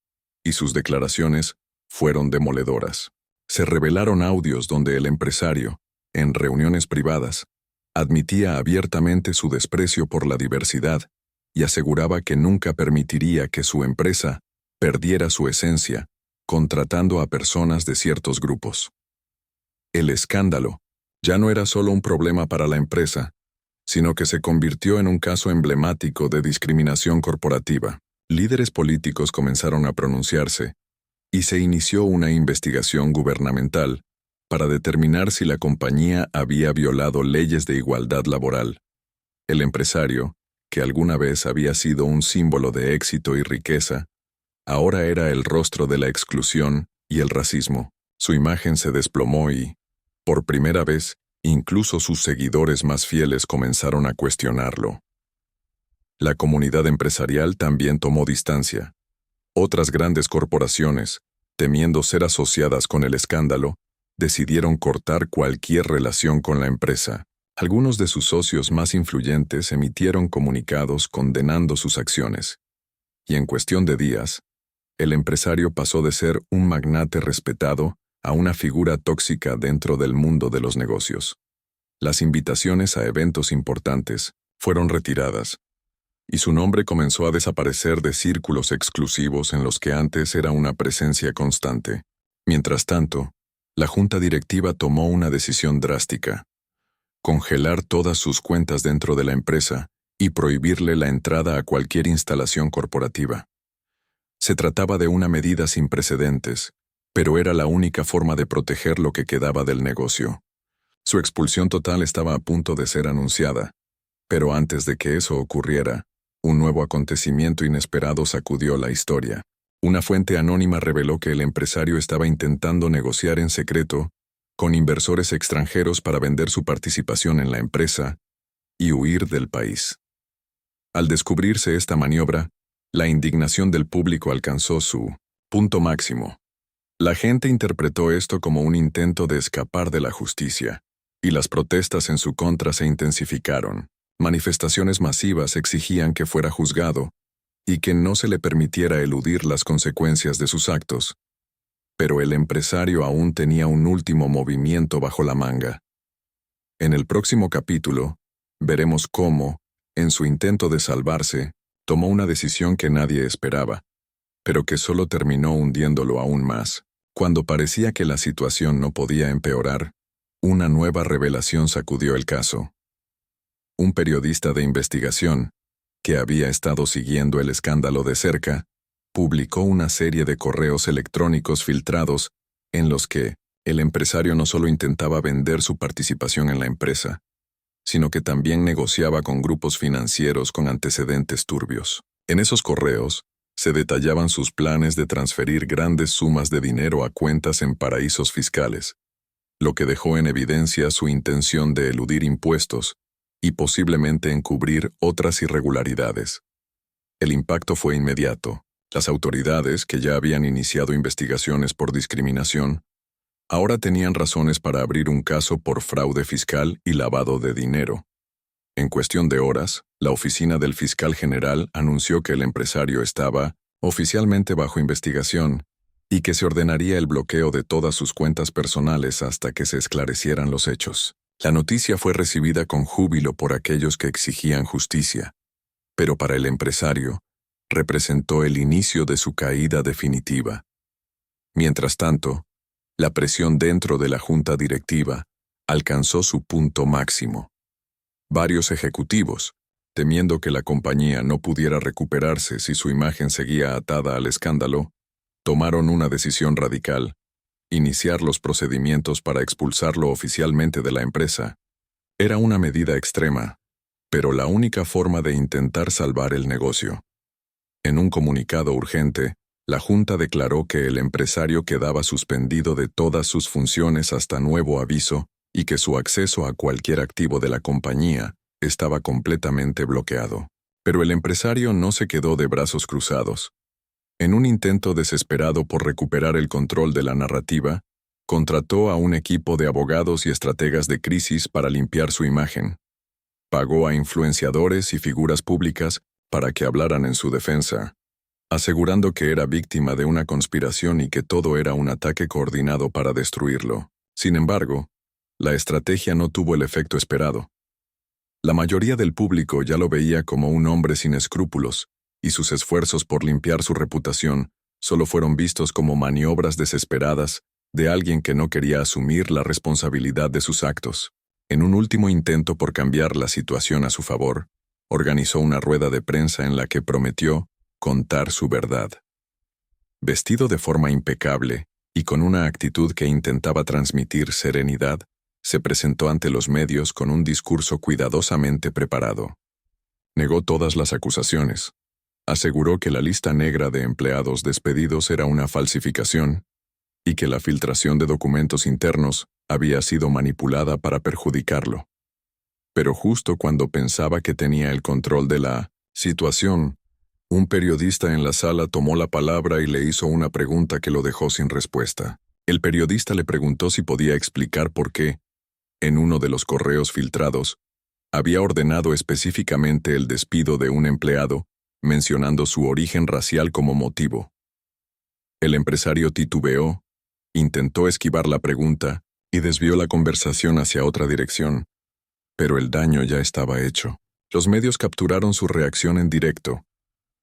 y sus declaraciones fueron demoledoras. Se revelaron audios donde el empresario, en reuniones privadas, admitía abiertamente su desprecio por la diversidad y aseguraba que nunca permitiría que su empresa perdiera su esencia contratando a personas de ciertos grupos. El escándalo ya no era solo un problema para la empresa, sino que se convirtió en un caso emblemático de discriminación corporativa. Líderes políticos comenzaron a pronunciarse, y se inició una investigación gubernamental para determinar si la compañía había violado leyes de igualdad laboral. El empresario, que alguna vez había sido un símbolo de éxito y riqueza, ahora era el rostro de la exclusión y el racismo. Su imagen se desplomó y, por primera vez, incluso sus seguidores más fieles comenzaron a cuestionarlo. La comunidad empresarial también tomó distancia. Otras grandes corporaciones, temiendo ser asociadas con el escándalo, decidieron cortar cualquier relación con la empresa. Algunos de sus socios más influyentes emitieron comunicados condenando sus acciones. Y en cuestión de días, el empresario pasó de ser un magnate respetado a una figura tóxica dentro del mundo de los negocios. Las invitaciones a eventos importantes fueron retiradas, y su nombre comenzó a desaparecer de círculos exclusivos en los que antes era una presencia constante. Mientras tanto, la junta directiva tomó una decisión drástica: congelar todas sus cuentas dentro de la empresa y prohibirle la entrada a cualquier instalación corporativa. Se trataba de una medida sin precedentes, pero era la única forma de proteger lo que quedaba del negocio. Su expulsión total estaba a punto de ser anunciada, pero antes de que eso ocurriera, un nuevo acontecimiento inesperado sacudió la historia. Una fuente anónima reveló que el empresario estaba intentando negociar en secreto con inversores extranjeros para vender su participación en la empresa y huir del país. Al descubrirse esta maniobra, la indignación del público alcanzó su punto máximo. La gente interpretó esto como un intento de escapar de la justicia, y las protestas en su contra se intensificaron. Manifestaciones masivas exigían que fuera juzgado y que no se le permitiera eludir las consecuencias de sus actos. Pero el empresario aún tenía un último movimiento bajo la manga. En el próximo capítulo, veremos cómo, en su intento de salvarse, tomó una decisión que nadie esperaba, pero que solo terminó hundiéndolo aún más. Cuando parecía que la situación no podía empeorar, una nueva revelación sacudió el caso. Un periodista de investigación, que había estado siguiendo el escándalo de cerca, publicó una serie de correos electrónicos filtrados en los que el empresario no solo intentaba vender su participación en la empresa, sino que también negociaba con grupos financieros con antecedentes turbios. En esos correos, se detallaban sus planes de transferir grandes sumas de dinero a cuentas en paraísos fiscales, lo que dejó en evidencia su intención de eludir impuestos y posiblemente encubrir otras irregularidades. El impacto fue inmediato. Las autoridades, que ya habían iniciado investigaciones por discriminación, ahora tenían razones para abrir un caso por fraude fiscal y lavado de dinero. En cuestión de horas, la oficina del fiscal general anunció que el empresario estaba oficialmente bajo investigación y que se ordenaría el bloqueo de todas sus cuentas personales hasta que se esclarecieran los hechos. La noticia fue recibida con júbilo por aquellos que exigían justicia, pero para el empresario, representó el inicio de su caída definitiva. Mientras tanto, la presión dentro de la junta directiva alcanzó su punto máximo. Varios ejecutivos, temiendo que la compañía no pudiera recuperarse si su imagen seguía atada al escándalo, tomaron una decisión radical: iniciar los procedimientos para expulsarlo oficialmente de la empresa. Era una medida extrema, pero la única forma de intentar salvar el negocio. En un comunicado urgente, la Junta declaró que el empresario quedaba suspendido de todas sus funciones hasta nuevo aviso y que su acceso a cualquier activo de la compañía estaba completamente bloqueado. Pero el empresario no se quedó de brazos cruzados. En un intento desesperado por recuperar el control de la narrativa, contrató a un equipo de abogados y estrategas de crisis para limpiar su imagen. Pagó a influenciadores y figuras públicas para que hablaran en su defensa, asegurando que era víctima de una conspiración y que todo era un ataque coordinado para destruirlo. Sin embargo, la estrategia no tuvo el efecto esperado. La mayoría del público ya lo veía como un hombre sin escrúpulos, y sus esfuerzos por limpiar su reputación solo fueron vistos como maniobras desesperadas de alguien que no quería asumir la responsabilidad de sus actos. En un último intento por cambiar la situación a su favor, organizó una rueda de prensa en la que prometió contar su verdad. Vestido de forma impecable y con una actitud que intentaba transmitir serenidad, se presentó ante los medios con un discurso cuidadosamente preparado. Negó todas las acusaciones. Aseguró que la lista negra de empleados despedidos era una falsificación y que la filtración de documentos internos había sido manipulada para perjudicarlo. Pero justo cuando pensaba que tenía el control de la situación, un periodista en la sala tomó la palabra y le hizo una pregunta que lo dejó sin respuesta. El periodista le preguntó si podía explicar por qué, en uno de los correos filtrados, había ordenado específicamente el despido de un empleado, mencionando su origen racial como motivo. El empresario titubeó, intentó esquivar la pregunta y desvió la conversación hacia otra dirección, pero el daño ya estaba hecho. Los medios capturaron su reacción en directo,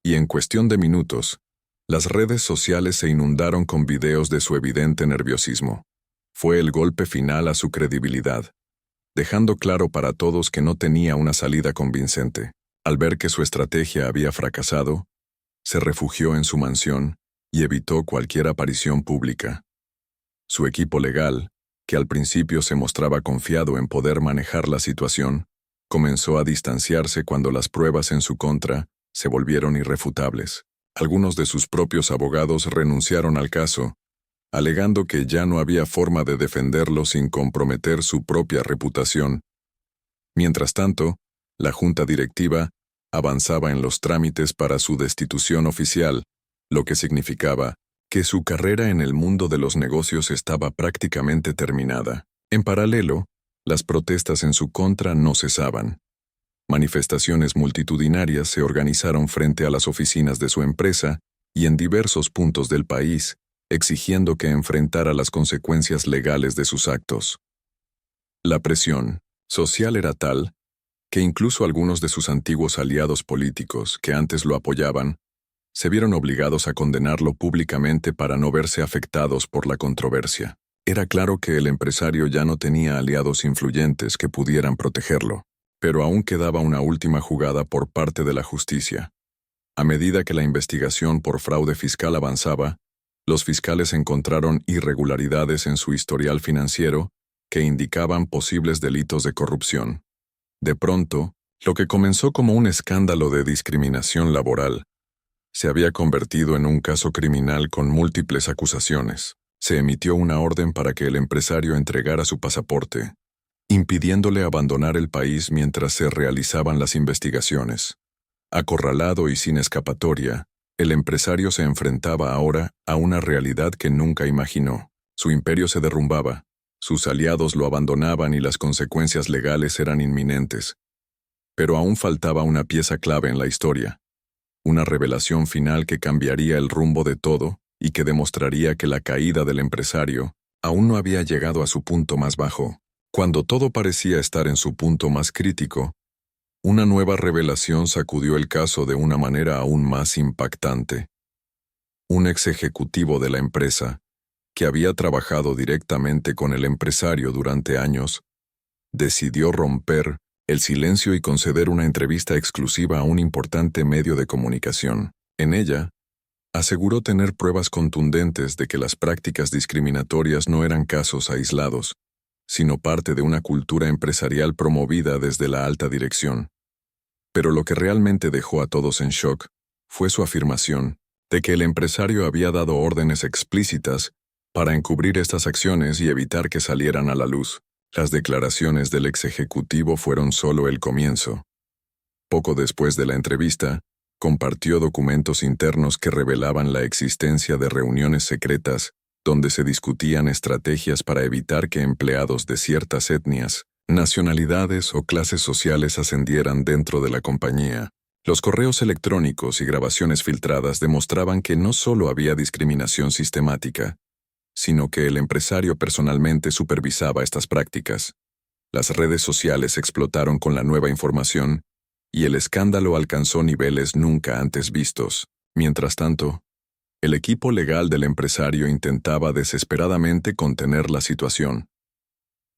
y en cuestión de minutos, las redes sociales se inundaron con videos de su evidente nerviosismo. Fue el golpe final a su credibilidad, dejando claro para todos que no tenía una salida convincente. Al ver que su estrategia había fracasado, se refugió en su mansión y evitó cualquier aparición pública. Su equipo legal, que al principio se mostraba confiado en poder manejar la situación, comenzó a distanciarse cuando las pruebas en su contra se volvieron irrefutables. Algunos de sus propios abogados renunciaron al caso, alegando que ya no había forma de defenderlo sin comprometer su propia reputación. Mientras tanto, la junta directiva avanzaba en los trámites para su destitución oficial, lo que significaba que su carrera en el mundo de los negocios estaba prácticamente terminada. En paralelo, las protestas en su contra no cesaban. Manifestaciones multitudinarias se organizaron frente a las oficinas de su empresa y en diversos puntos del país, exigiendo que enfrentara las consecuencias legales de sus actos. La presión social era tal que incluso algunos de sus antiguos aliados políticos, que antes lo apoyaban, se vieron obligados a condenarlo públicamente para no verse afectados por la controversia. Era claro que el empresario ya no tenía aliados influyentes que pudieran protegerlo, pero aún quedaba una última jugada por parte de la justicia. A medida que la investigación por fraude fiscal avanzaba, los fiscales encontraron irregularidades en su historial financiero que indicaban posibles delitos de corrupción. De pronto, lo que comenzó como un escándalo de discriminación laboral se había convertido en un caso criminal con múltiples acusaciones. Se emitió una orden para que el empresario entregara su pasaporte, impidiéndole abandonar el país mientras se realizaban las investigaciones. Acorralado y sin escapatoria, el empresario se enfrentaba ahora a una realidad que nunca imaginó. Su imperio se derrumbaba, sus aliados lo abandonaban y las consecuencias legales eran inminentes. Pero aún faltaba una pieza clave en la historia. Una revelación final que cambiaría el rumbo de todo y que demostraría que la caída del empresario aún no había llegado a su punto más bajo. Cuando todo parecía estar en su punto más crítico, una nueva revelación sacudió el caso de una manera aún más impactante. Un ex ejecutivo de la empresa, que había trabajado directamente con el empresario durante años, decidió romper el silencio y conceder una entrevista exclusiva a un importante medio de comunicación. En ella, aseguró tener pruebas contundentes de que las prácticas discriminatorias no eran casos aislados, sino parte de una cultura empresarial promovida desde la alta dirección. Pero lo que realmente dejó a todos en shock fue su afirmación de que el empresario había dado órdenes explícitas para encubrir estas acciones y evitar que salieran a la luz. Las declaraciones del ex ejecutivo fueron solo el comienzo. Poco después de la entrevista, compartió documentos internos que revelaban la existencia de reuniones secretas donde se discutían estrategias para evitar que empleados de ciertas etnias, nacionalidades o clases sociales ascendieran dentro de la compañía. Los correos electrónicos y grabaciones filtradas demostraban que no solo había discriminación sistemática, sino que el empresario personalmente supervisaba estas prácticas. Las redes sociales explotaron con la nueva información y el escándalo alcanzó niveles nunca antes vistos. Mientras tanto, el equipo legal del empresario intentaba desesperadamente contener la situación.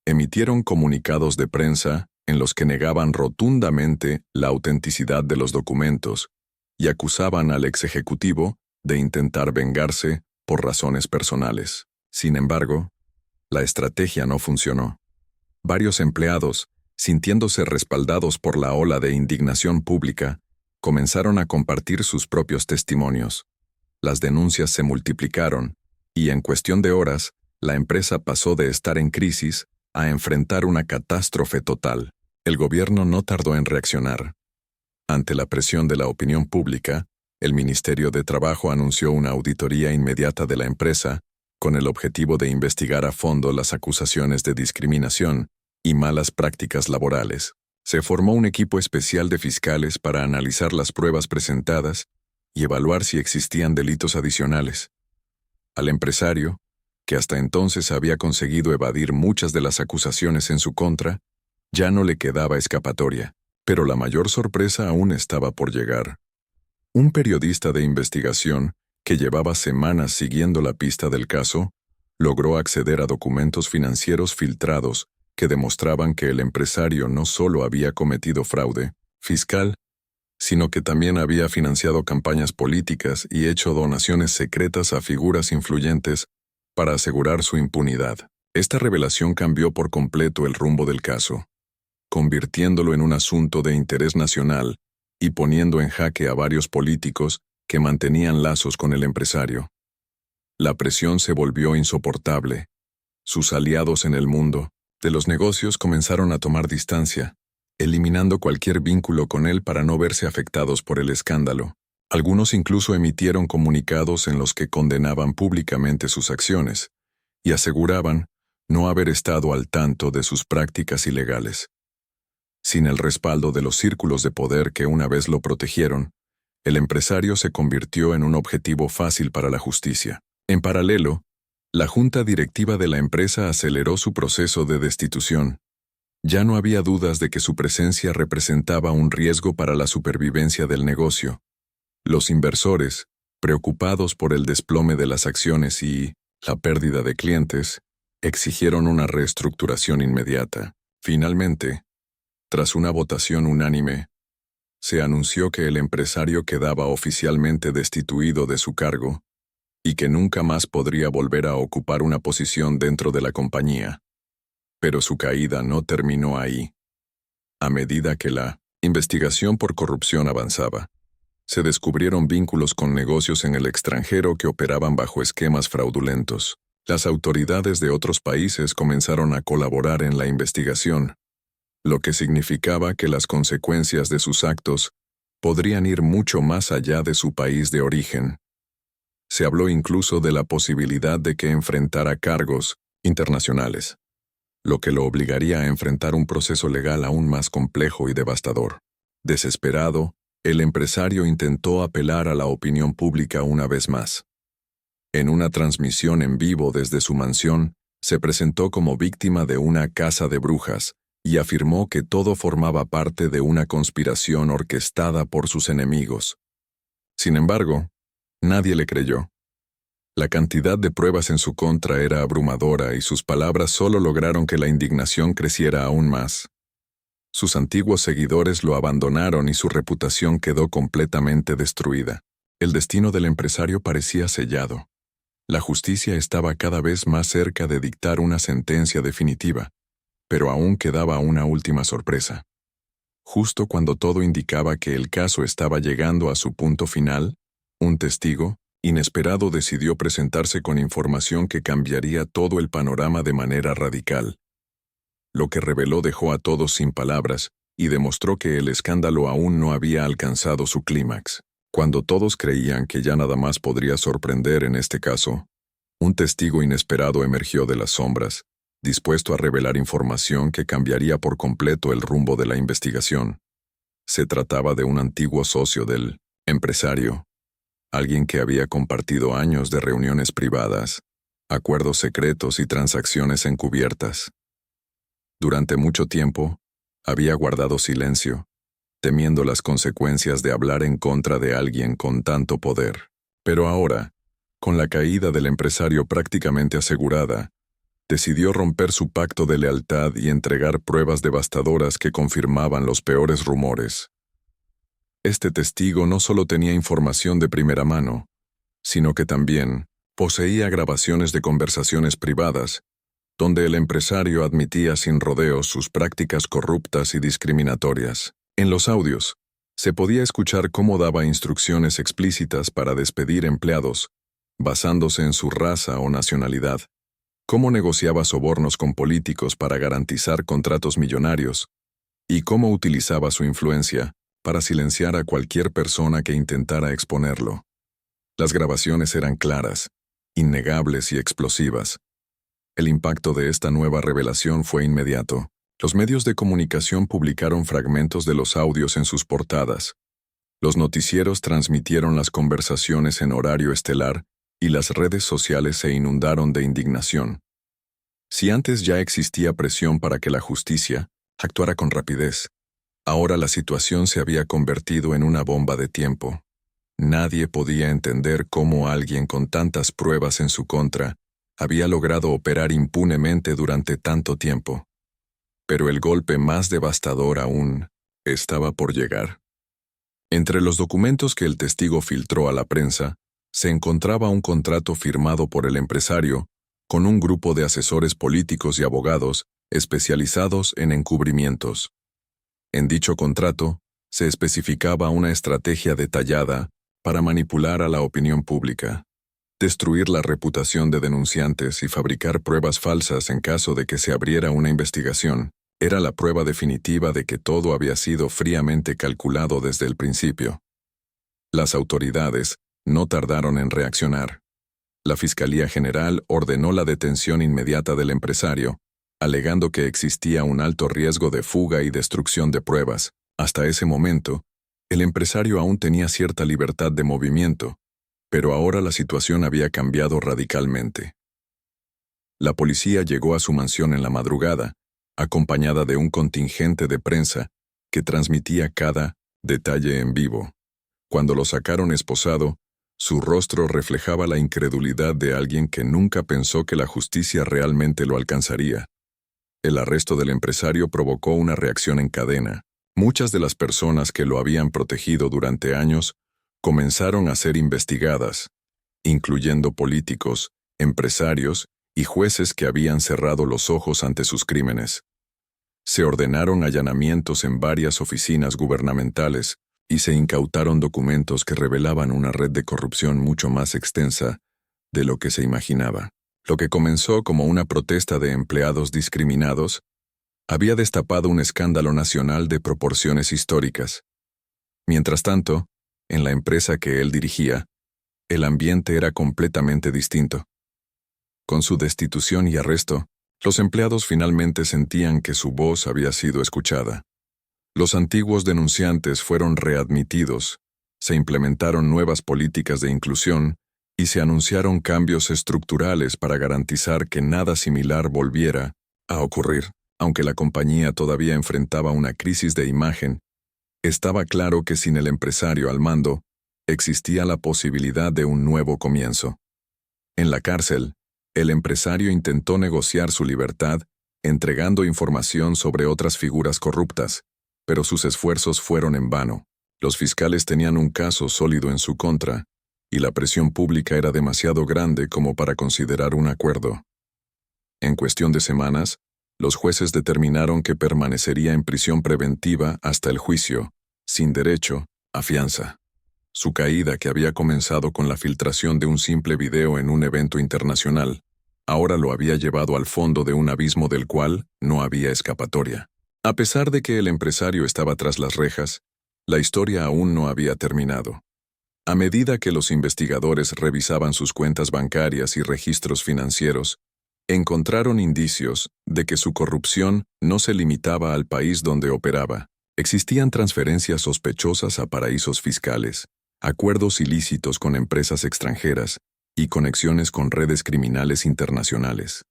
Emitieron comunicados de prensa en los que negaban rotundamente la autenticidad de los documentos y acusaban al ex ejecutivo de intentar vengarse por razones personales. Sin embargo, la estrategia no funcionó. Varios empleados, sintiéndose respaldados por la ola de indignación pública, comenzaron a compartir sus propios testimonios. Las denuncias se multiplicaron, y en cuestión de horas, la empresa pasó de estar en crisis a enfrentar una catástrofe total. El gobierno no tardó en reaccionar. Ante la presión de la opinión pública, el Ministerio de Trabajo anunció una auditoría inmediata de la empresa con el objetivo de investigar a fondo las acusaciones de discriminación y malas prácticas laborales. Se formó un equipo especial de fiscales para analizar las pruebas presentadas y evaluar si existían delitos adicionales. Al empresario, que hasta entonces había conseguido evadir muchas de las acusaciones en su contra, ya no le quedaba escapatoria, pero la mayor sorpresa aún estaba por llegar. Un periodista de investigación, que llevaba semanas siguiendo la pista del caso, logró acceder a documentos financieros filtrados que demostraban que el empresario no solo había cometido fraude fiscal, sino que también había financiado campañas políticas y hecho donaciones secretas a figuras influyentes para asegurar su impunidad. Esta revelación cambió por completo el rumbo del caso, convirtiéndolo en un asunto de interés nacional y poniendo en jaque a varios políticos que mantenían lazos con el empresario. La presión se volvió insoportable. Sus aliados en el mundo de los negocios comenzaron a tomar distancia, eliminando cualquier vínculo con él para no verse afectados por el escándalo. Algunos incluso emitieron comunicados en los que condenaban públicamente sus acciones y aseguraban no haber estado al tanto de sus prácticas ilegales. Sin el respaldo de los círculos de poder que una vez lo protegieron, el empresario se convirtió en un objetivo fácil para la justicia. En paralelo, la junta directiva de la empresa aceleró su proceso de destitución. Ya no había dudas de que su presencia representaba un riesgo para la supervivencia del negocio. Los inversores, preocupados por el desplome de las acciones y la pérdida de clientes, exigieron una reestructuración inmediata. Finalmente, tras una votación unánime, se anunció que el empresario quedaba oficialmente destituido de su cargo y que nunca más podría volver a ocupar una posición dentro de la compañía. Pero su caída no terminó ahí. A medida que la investigación por corrupción avanzaba, se descubrieron vínculos con negocios en el extranjero que operaban bajo esquemas fraudulentos. Las autoridades de otros países comenzaron a colaborar en la investigación, lo que significaba que las consecuencias de sus actos podrían ir mucho más allá de su país de origen. Se habló incluso de la posibilidad de que enfrentara cargos internacionales, lo que lo obligaría a enfrentar un proceso legal aún más complejo y devastador. Desesperado, el empresario intentó apelar a la opinión pública una vez más. En una transmisión en vivo desde su mansión, se presentó como víctima de una caza de brujas y afirmó que todo formaba parte de una conspiración orquestada por sus enemigos. Sin embargo, nadie le creyó. La cantidad de pruebas en su contra era abrumadora y sus palabras solo lograron que la indignación creciera aún más. Sus antiguos seguidores lo abandonaron y su reputación quedó completamente destruida. El destino del empresario parecía sellado. La justicia estaba cada vez más cerca de dictar una sentencia definitiva, pero aún quedaba una última sorpresa. Justo cuando todo indicaba que el caso estaba llegando a su punto final, un testigo, inesperado, decidió presentarse con información que cambiaría todo el panorama de manera radical. Lo que reveló dejó a todos sin palabras y demostró que el escándalo aún no había alcanzado su clímax. Cuando todos creían que ya nada más podría sorprender en este caso, un testigo inesperado emergió de las sombras, dispuesto a revelar información que cambiaría por completo el rumbo de la investigación. Se trataba de un antiguo socio del empresario, alguien que había compartido años de reuniones privadas, acuerdos secretos y transacciones encubiertas. Durante mucho tiempo, había guardado silencio, temiendo las consecuencias de hablar en contra de alguien con tanto poder. Pero ahora, con la caída del empresario prácticamente asegurada, decidió romper su pacto de lealtad y entregar pruebas devastadoras que confirmaban los peores rumores. Este testigo no solo tenía información de primera mano, sino que también poseía grabaciones de conversaciones privadas, donde el empresario admitía sin rodeos sus prácticas corruptas y discriminatorias. En los audios, se podía escuchar cómo daba instrucciones explícitas para despedir empleados, basándose en su raza o nacionalidad, cómo negociaba sobornos con políticos para garantizar contratos millonarios, y cómo utilizaba su influencia para silenciar a cualquier persona que intentara exponerlo. Las grabaciones eran claras, innegables y explosivas. El impacto de esta nueva revelación fue inmediato. Los medios de comunicación publicaron fragmentos de los audios en sus portadas. Los noticieros transmitieron las conversaciones en horario estelar y las redes sociales se inundaron de indignación. Si antes ya existía presión para que la justicia actuara con rapidez, ahora la situación se había convertido en una bomba de tiempo. Nadie podía entender cómo alguien con tantas pruebas en su contra había logrado operar impunemente durante tanto tiempo. Pero el golpe más devastador aún estaba por llegar. Entre los documentos que el testigo filtró a la prensa, se encontraba un contrato firmado por el empresario con un grupo de asesores políticos y abogados especializados en encubrimientos. En dicho contrato, se especificaba una estrategia detallada para manipular a la opinión pública, destruir la reputación de denunciantes y fabricar pruebas falsas en caso de que se abriera una investigación. Era la prueba definitiva de que todo había sido fríamente calculado desde el principio. Las autoridades no tardaron en reaccionar. La Fiscalía General ordenó la detención inmediata del empresario, alegando que existía un alto riesgo de fuga y destrucción de pruebas. Hasta ese momento, el empresario aún tenía cierta libertad de movimiento, pero ahora la situación había cambiado radicalmente. La policía llegó a su mansión en la madrugada, acompañada de un contingente de prensa que transmitía cada detalle en vivo. Cuando lo sacaron esposado, su rostro reflejaba la incredulidad de alguien que nunca pensó que la justicia realmente lo alcanzaría. El arresto del empresario provocó una reacción en cadena. Muchas de las personas que lo habían protegido durante años comenzaron a ser investigadas, incluyendo políticos, empresarios y jueces que habían cerrado los ojos ante sus crímenes. Se ordenaron allanamientos en varias oficinas gubernamentales y se incautaron documentos que revelaban una red de corrupción mucho más extensa de lo que se imaginaba. Lo que comenzó como una protesta de empleados discriminados había destapado un escándalo nacional de proporciones históricas. Mientras tanto, en la empresa que él dirigía, el ambiente era completamente distinto. Con su destitución y arresto, los empleados finalmente sentían que su voz había sido escuchada. Los antiguos denunciantes fueron readmitidos, se implementaron nuevas políticas de inclusión y se anunciaron cambios estructurales para garantizar que nada similar volviera a ocurrir. Aunque la compañía todavía enfrentaba una crisis de imagen, estaba claro que sin el empresario al mando, existía la posibilidad de un nuevo comienzo. En la cárcel, el empresario intentó negociar su libertad, entregando información sobre otras figuras corruptas, pero sus esfuerzos fueron en vano. Los fiscales tenían un caso sólido en su contra, y la presión pública era demasiado grande como para considerar un acuerdo. En cuestión de semanas, los jueces determinaron que permanecería en prisión preventiva hasta el juicio, sin derecho a fianza. Su caída, que había comenzado con la filtración de un simple video en un evento internacional, ahora lo había llevado al fondo de un abismo del cual no había escapatoria. A pesar de que el empresario estaba tras las rejas, la historia aún no había terminado. A medida que los investigadores revisaban sus cuentas bancarias y registros financieros, encontraron indicios de que su corrupción no se limitaba al país donde operaba. Existían transferencias sospechosas a paraísos fiscales, acuerdos ilícitos con empresas extranjeras y conexiones con redes criminales internacionales.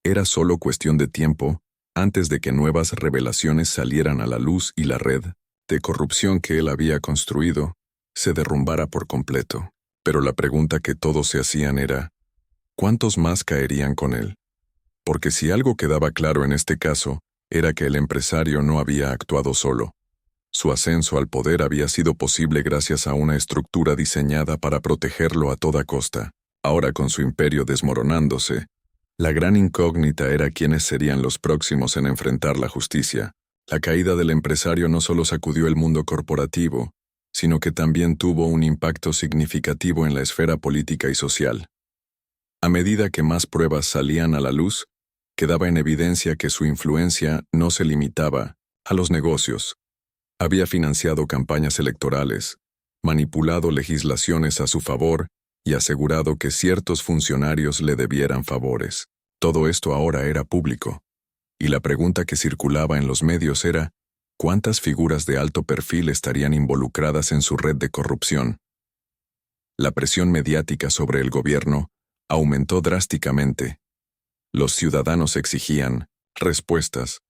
Era solo cuestión de tiempo antes de que nuevas revelaciones salieran a la luz y la red de corrupción que él había construido se derrumbara por completo. Pero la pregunta que todos se hacían era, ¿cuántos más caerían con él? Porque si algo quedaba claro en este caso, era que el empresario no había actuado solo. Su ascenso al poder había sido posible gracias a una estructura diseñada para protegerlo a toda costa. Ahora, con su imperio desmoronándose, la gran incógnita era quiénes serían los próximos en enfrentar la justicia. La caída del empresario no solo sacudió el mundo corporativo, sino que también tuvo un impacto significativo en la esfera política y social. A medida que más pruebas salían a la luz, quedaba en evidencia que su influencia no se limitaba a los negocios. Había financiado campañas electorales, manipulado legislaciones a su favor y asegurado que ciertos funcionarios le debieran favores. Todo esto ahora era público, y la pregunta que circulaba en los medios era, ¿cuántas figuras de alto perfil estarían involucradas en su red de corrupción? La presión mediática sobre el gobierno aumentó drásticamente. Los ciudadanos exigían respuestas,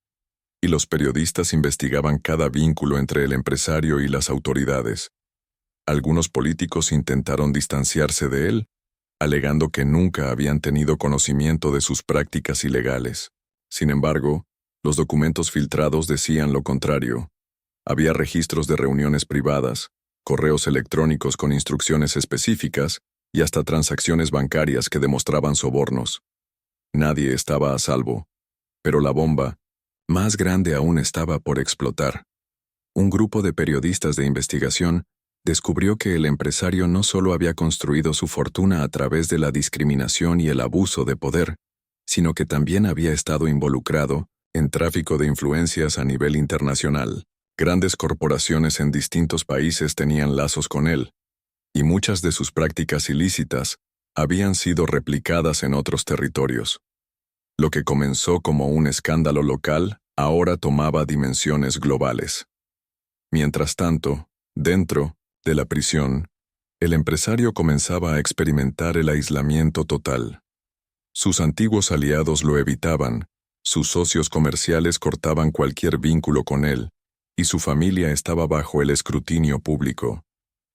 y los periodistas investigaban cada vínculo entre el empresario y las autoridades. Algunos políticos intentaron distanciarse de él, alegando que nunca habían tenido conocimiento de sus prácticas ilegales. Sin embargo, los documentos filtrados decían lo contrario. Había registros de reuniones privadas, correos electrónicos con instrucciones específicas y hasta transacciones bancarias que demostraban sobornos. Nadie estaba a salvo, pero la bomba, más grande aún, estaba por explotar. Un grupo de periodistas de investigación descubrió que el empresario no solo había construido su fortuna a través de la discriminación y el abuso de poder, sino que también había estado involucrado en tráfico de influencias a nivel internacional. Grandes corporaciones en distintos países tenían lazos con él, y muchas de sus prácticas ilícitas habían sido replicadas en otros territorios. Lo que comenzó como un escándalo local ahora tomaba dimensiones globales. Mientras tanto, dentro de la prisión, el empresario comenzaba a experimentar el aislamiento total. Sus antiguos aliados lo evitaban, sus socios comerciales cortaban cualquier vínculo con él, y su familia estaba bajo el escrutinio público.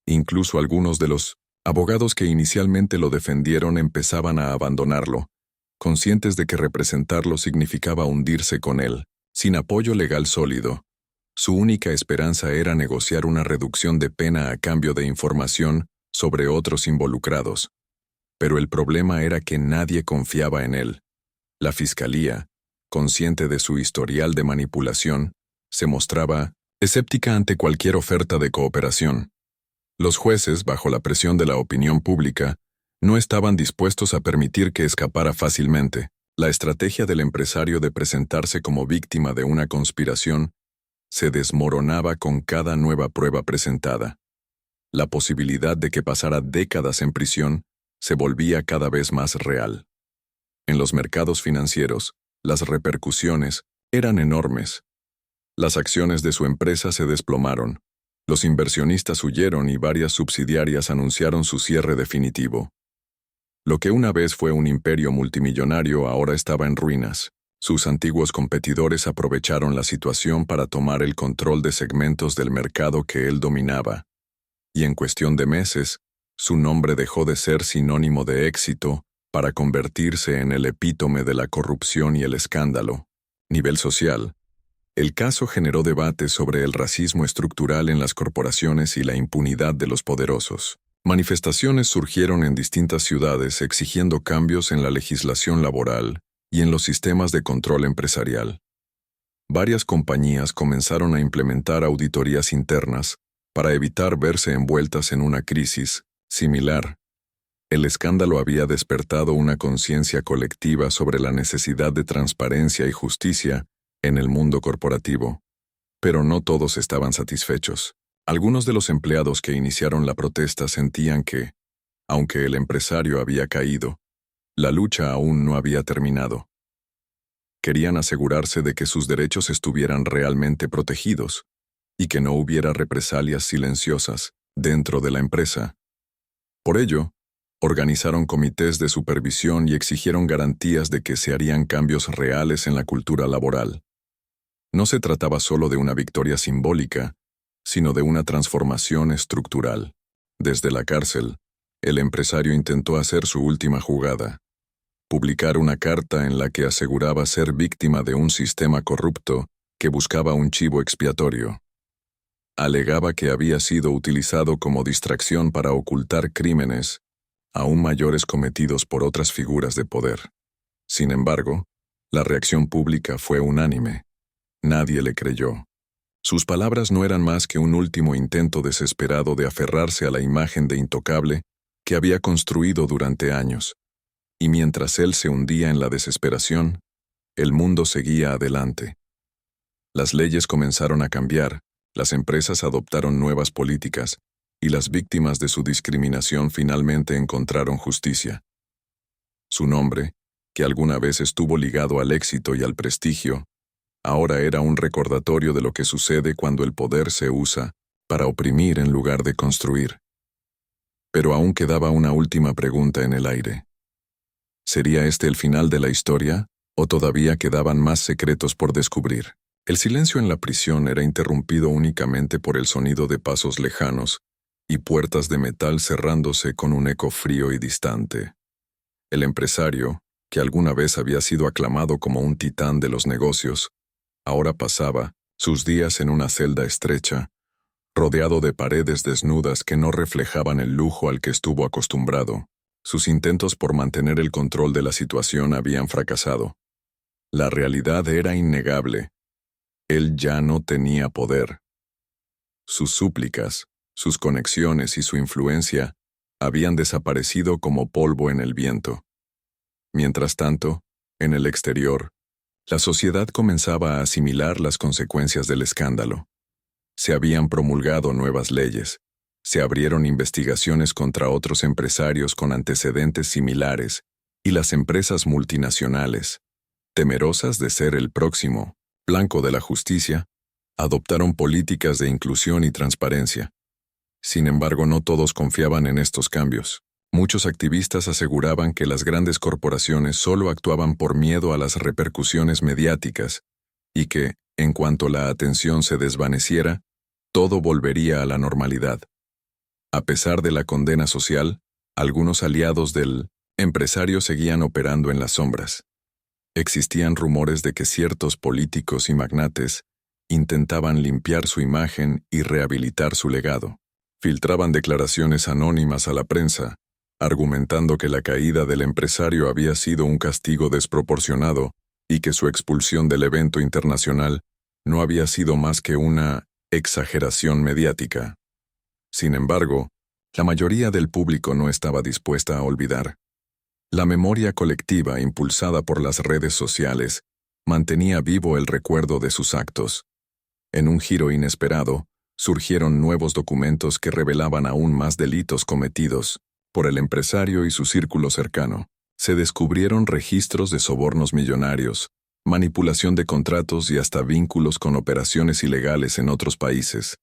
Incluso algunos de los abogados que inicialmente lo defendieron empezaban a abandonarlo, conscientes de que representarlo significaba hundirse con él, sin apoyo legal sólido. Su única esperanza era negociar una reducción de pena a cambio de información sobre otros involucrados. Pero el problema era que nadie confiaba en él. La fiscalía, consciente de su historial de manipulación, se mostraba escéptica ante cualquier oferta de cooperación. Los jueces, bajo la presión de la opinión pública, no estaban dispuestos a permitir que escapara fácilmente. La estrategia del empresario de presentarse como víctima de una conspiración se desmoronaba con cada nueva prueba presentada. La posibilidad de que pasara décadas en prisión se volvía cada vez más real. En los mercados financieros, las repercusiones eran enormes. Las acciones de su empresa se desplomaron. Los inversionistas huyeron y varias subsidiarias anunciaron su cierre definitivo. Lo que una vez fue un imperio multimillonario ahora estaba en ruinas. Sus antiguos competidores aprovecharon la situación para tomar el control de segmentos del mercado que él dominaba. Y en cuestión de meses, su nombre dejó de ser sinónimo de éxito para convertirse en el epítome de la corrupción y el escándalo. Nivel social. El caso generó debates sobre el racismo estructural en las corporaciones y la impunidad de los poderosos. Manifestaciones surgieron en distintas ciudades exigiendo cambios en la legislación laboral y en los sistemas de control empresarial. Varias compañías comenzaron a implementar auditorías internas para evitar verse envueltas en una crisis similar. El escándalo había despertado una conciencia colectiva sobre la necesidad de transparencia y justicia en el mundo corporativo. Pero no todos estaban satisfechos. Algunos de los empleados que iniciaron la protesta sentían que, aunque el empresario había caído, la lucha aún no había terminado. Querían asegurarse de que sus derechos estuvieran realmente protegidos y que no hubiera represalias silenciosas dentro de la empresa. Por ello, organizaron comités de supervisión y exigieron garantías de que se harían cambios reales en la cultura laboral. No se trataba solo de una victoria simbólica, sino de una transformación estructural. Desde la cárcel, el empresario intentó hacer su última jugada: publicar una carta en la que aseguraba ser víctima de un sistema corrupto que buscaba un chivo expiatorio. Alegaba que había sido utilizado como distracción para ocultar crímenes aún mayores cometidos por otras figuras de poder. Sin embargo, la reacción pública fue unánime. Nadie le creyó. Sus palabras no eran más que un último intento desesperado de aferrarse a la imagen de intocable que había construido durante años. Y mientras él se hundía en la desesperación, el mundo seguía adelante. Las leyes comenzaron a cambiar, las empresas adoptaron nuevas políticas, y las víctimas de su discriminación finalmente encontraron justicia. Su nombre, que alguna vez estuvo ligado al éxito y al prestigio, ahora era un recordatorio de lo que sucede cuando el poder se usa para oprimir en lugar de construir. Pero aún quedaba una última pregunta en el aire. ¿Sería este el final de la historia, o todavía quedaban más secretos por descubrir? El silencio en la prisión era interrumpido únicamente por el sonido de pasos lejanos y puertas de metal cerrándose con un eco frío y distante. El empresario, que alguna vez había sido aclamado como un titán de los negocios, ahora pasaba sus días en una celda estrecha, rodeado de paredes desnudas que no reflejaban el lujo al que estuvo acostumbrado. Sus intentos por mantener el control de la situación habían fracasado. La realidad era innegable. Él ya no tenía poder. Sus súplicas, sus conexiones y su influencia habían desaparecido como polvo en el viento. Mientras tanto, en el exterior, la sociedad comenzaba a asimilar las consecuencias del escándalo. Se habían promulgado nuevas leyes, se abrieron investigaciones contra otros empresarios con antecedentes similares, y las empresas multinacionales, Temerosas de ser el próximo blanco de la justicia, adoptaron políticas de inclusión y transparencia. Sin embargo, no todos confiaban en estos cambios. Muchos activistas aseguraban que las grandes corporaciones solo actuaban por miedo a las repercusiones mediáticas y que, en cuanto la atención se desvaneciera, todo volvería a la normalidad. A pesar de la condena social, algunos aliados del empresario seguían operando en las sombras. Existían rumores de que ciertos políticos y magnates intentaban limpiar su imagen y rehabilitar su legado. Filtraban declaraciones anónimas a la prensa, argumentando que la caída del empresario había sido un castigo desproporcionado y que su expulsión del evento internacional no había sido más que una exageración mediática. Sin embargo, la mayoría del público no estaba dispuesta a olvidar. La memoria colectiva impulsada por las redes sociales mantenía vivo el recuerdo de sus actos. En un giro inesperado, surgieron nuevos documentos que revelaban aún más delitos cometidos por el empresario y su círculo cercano. Se descubrieron registros de sobornos millonarios, manipulación de contratos y hasta vínculos con operaciones ilegales en otros países.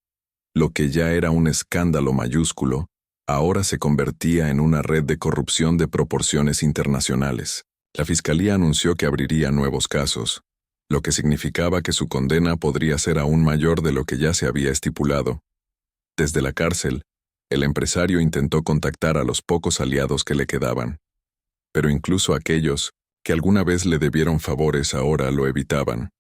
Lo que ya era un escándalo mayúsculo, ahora se convertía en una red de corrupción de proporciones internacionales. La fiscalía anunció que abriría nuevos casos, lo que significaba que su condena podría ser aún mayor de lo que ya se había estipulado. Desde la cárcel, el empresario intentó contactar a los pocos aliados que le quedaban. Pero incluso aquellos que alguna vez le debieron favores ahora lo evitaban.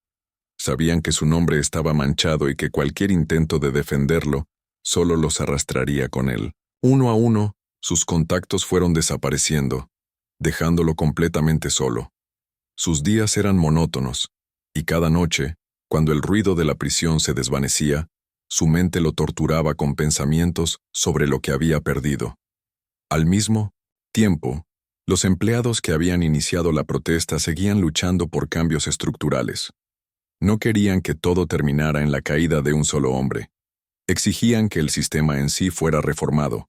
Sabían que su nombre estaba manchado y que cualquier intento de defenderlo solo los arrastraría con él. Uno a uno, sus contactos fueron desapareciendo, dejándolo completamente solo. Sus días eran monótonos, y cada noche, cuando el ruido de la prisión se desvanecía, su mente lo torturaba con pensamientos sobre lo que había perdido. Al mismo tiempo, los empleados que habían iniciado la protesta seguían luchando por cambios estructurales. No querían que todo terminara en la caída de un solo hombre. Exigían que el sistema en sí fuera reformado.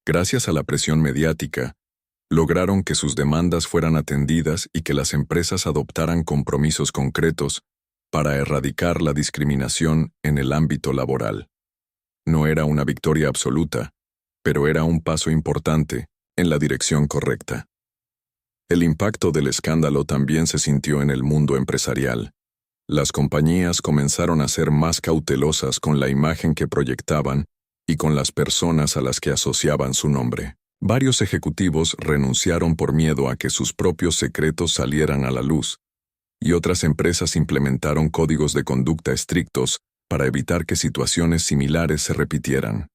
Gracias a la presión mediática, lograron que sus demandas fueran atendidas y que las empresas adoptaran compromisos concretos para erradicar la discriminación en el ámbito laboral. No era una victoria absoluta, pero era un paso importante en la dirección correcta. El impacto del escándalo también se sintió en el mundo empresarial. Las compañías comenzaron a ser más cautelosas con la imagen que proyectaban y con las personas a las que asociaban su nombre. Varios ejecutivos renunciaron por miedo a que sus propios secretos salieran a la luz, y otras empresas implementaron códigos de conducta estrictos para evitar que situaciones similares se repitieran.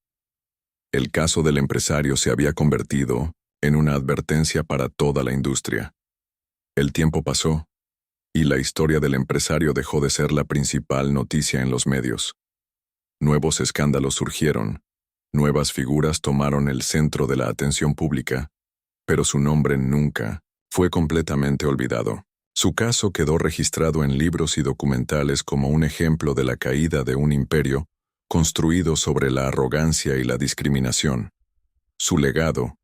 El caso del empresario se había convertido en una advertencia para toda la industria. El tiempo pasó, y la historia del empresario dejó de ser la principal noticia en los medios. Nuevos escándalos surgieron, nuevas figuras tomaron el centro de la atención pública, pero su nombre nunca fue completamente olvidado. Su caso quedó registrado en libros y documentales como un ejemplo de la caída de un imperio construido sobre la arrogancia y la discriminación. Su legado,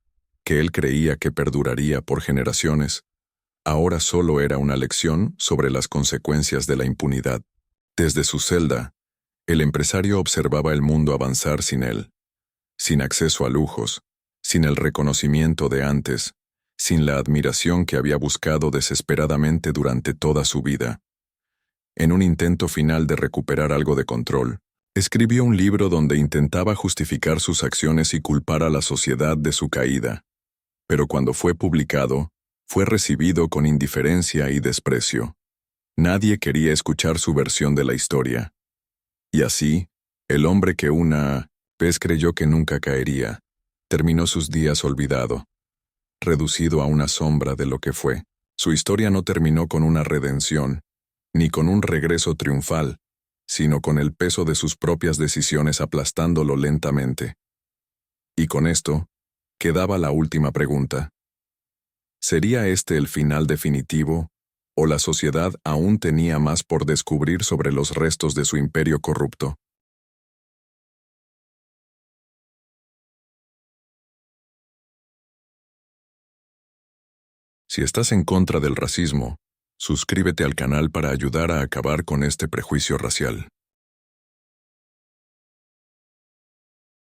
que él creía que perduraría por generaciones, ahora solo era una lección sobre las consecuencias de la impunidad. Desde su celda, el empresario observaba el mundo avanzar sin él, sin acceso a lujos, sin el reconocimiento de antes, sin la admiración que había buscado desesperadamente durante toda su vida. En un intento final de recuperar algo de control, escribió un libro donde intentaba justificar sus acciones y culpar a la sociedad de su caída. Pero cuando fue publicado, fue recibido con indiferencia y desprecio. Nadie quería escuchar su versión de la historia. Y así, el hombre que una vez creyó que nunca caería, terminó sus días olvidado, reducido a una sombra de lo que fue. Su historia no terminó con una redención, ni con un regreso triunfal, sino con el peso de sus propias decisiones aplastándolo lentamente. Y con esto, quedaba la última pregunta. ¿Sería este el final definitivo, o la sociedad aún tenía más por descubrir sobre los restos de su imperio corrupto? Si estás en contra del racismo, Suscríbete al canal para ayudar a acabar con este prejuicio racial.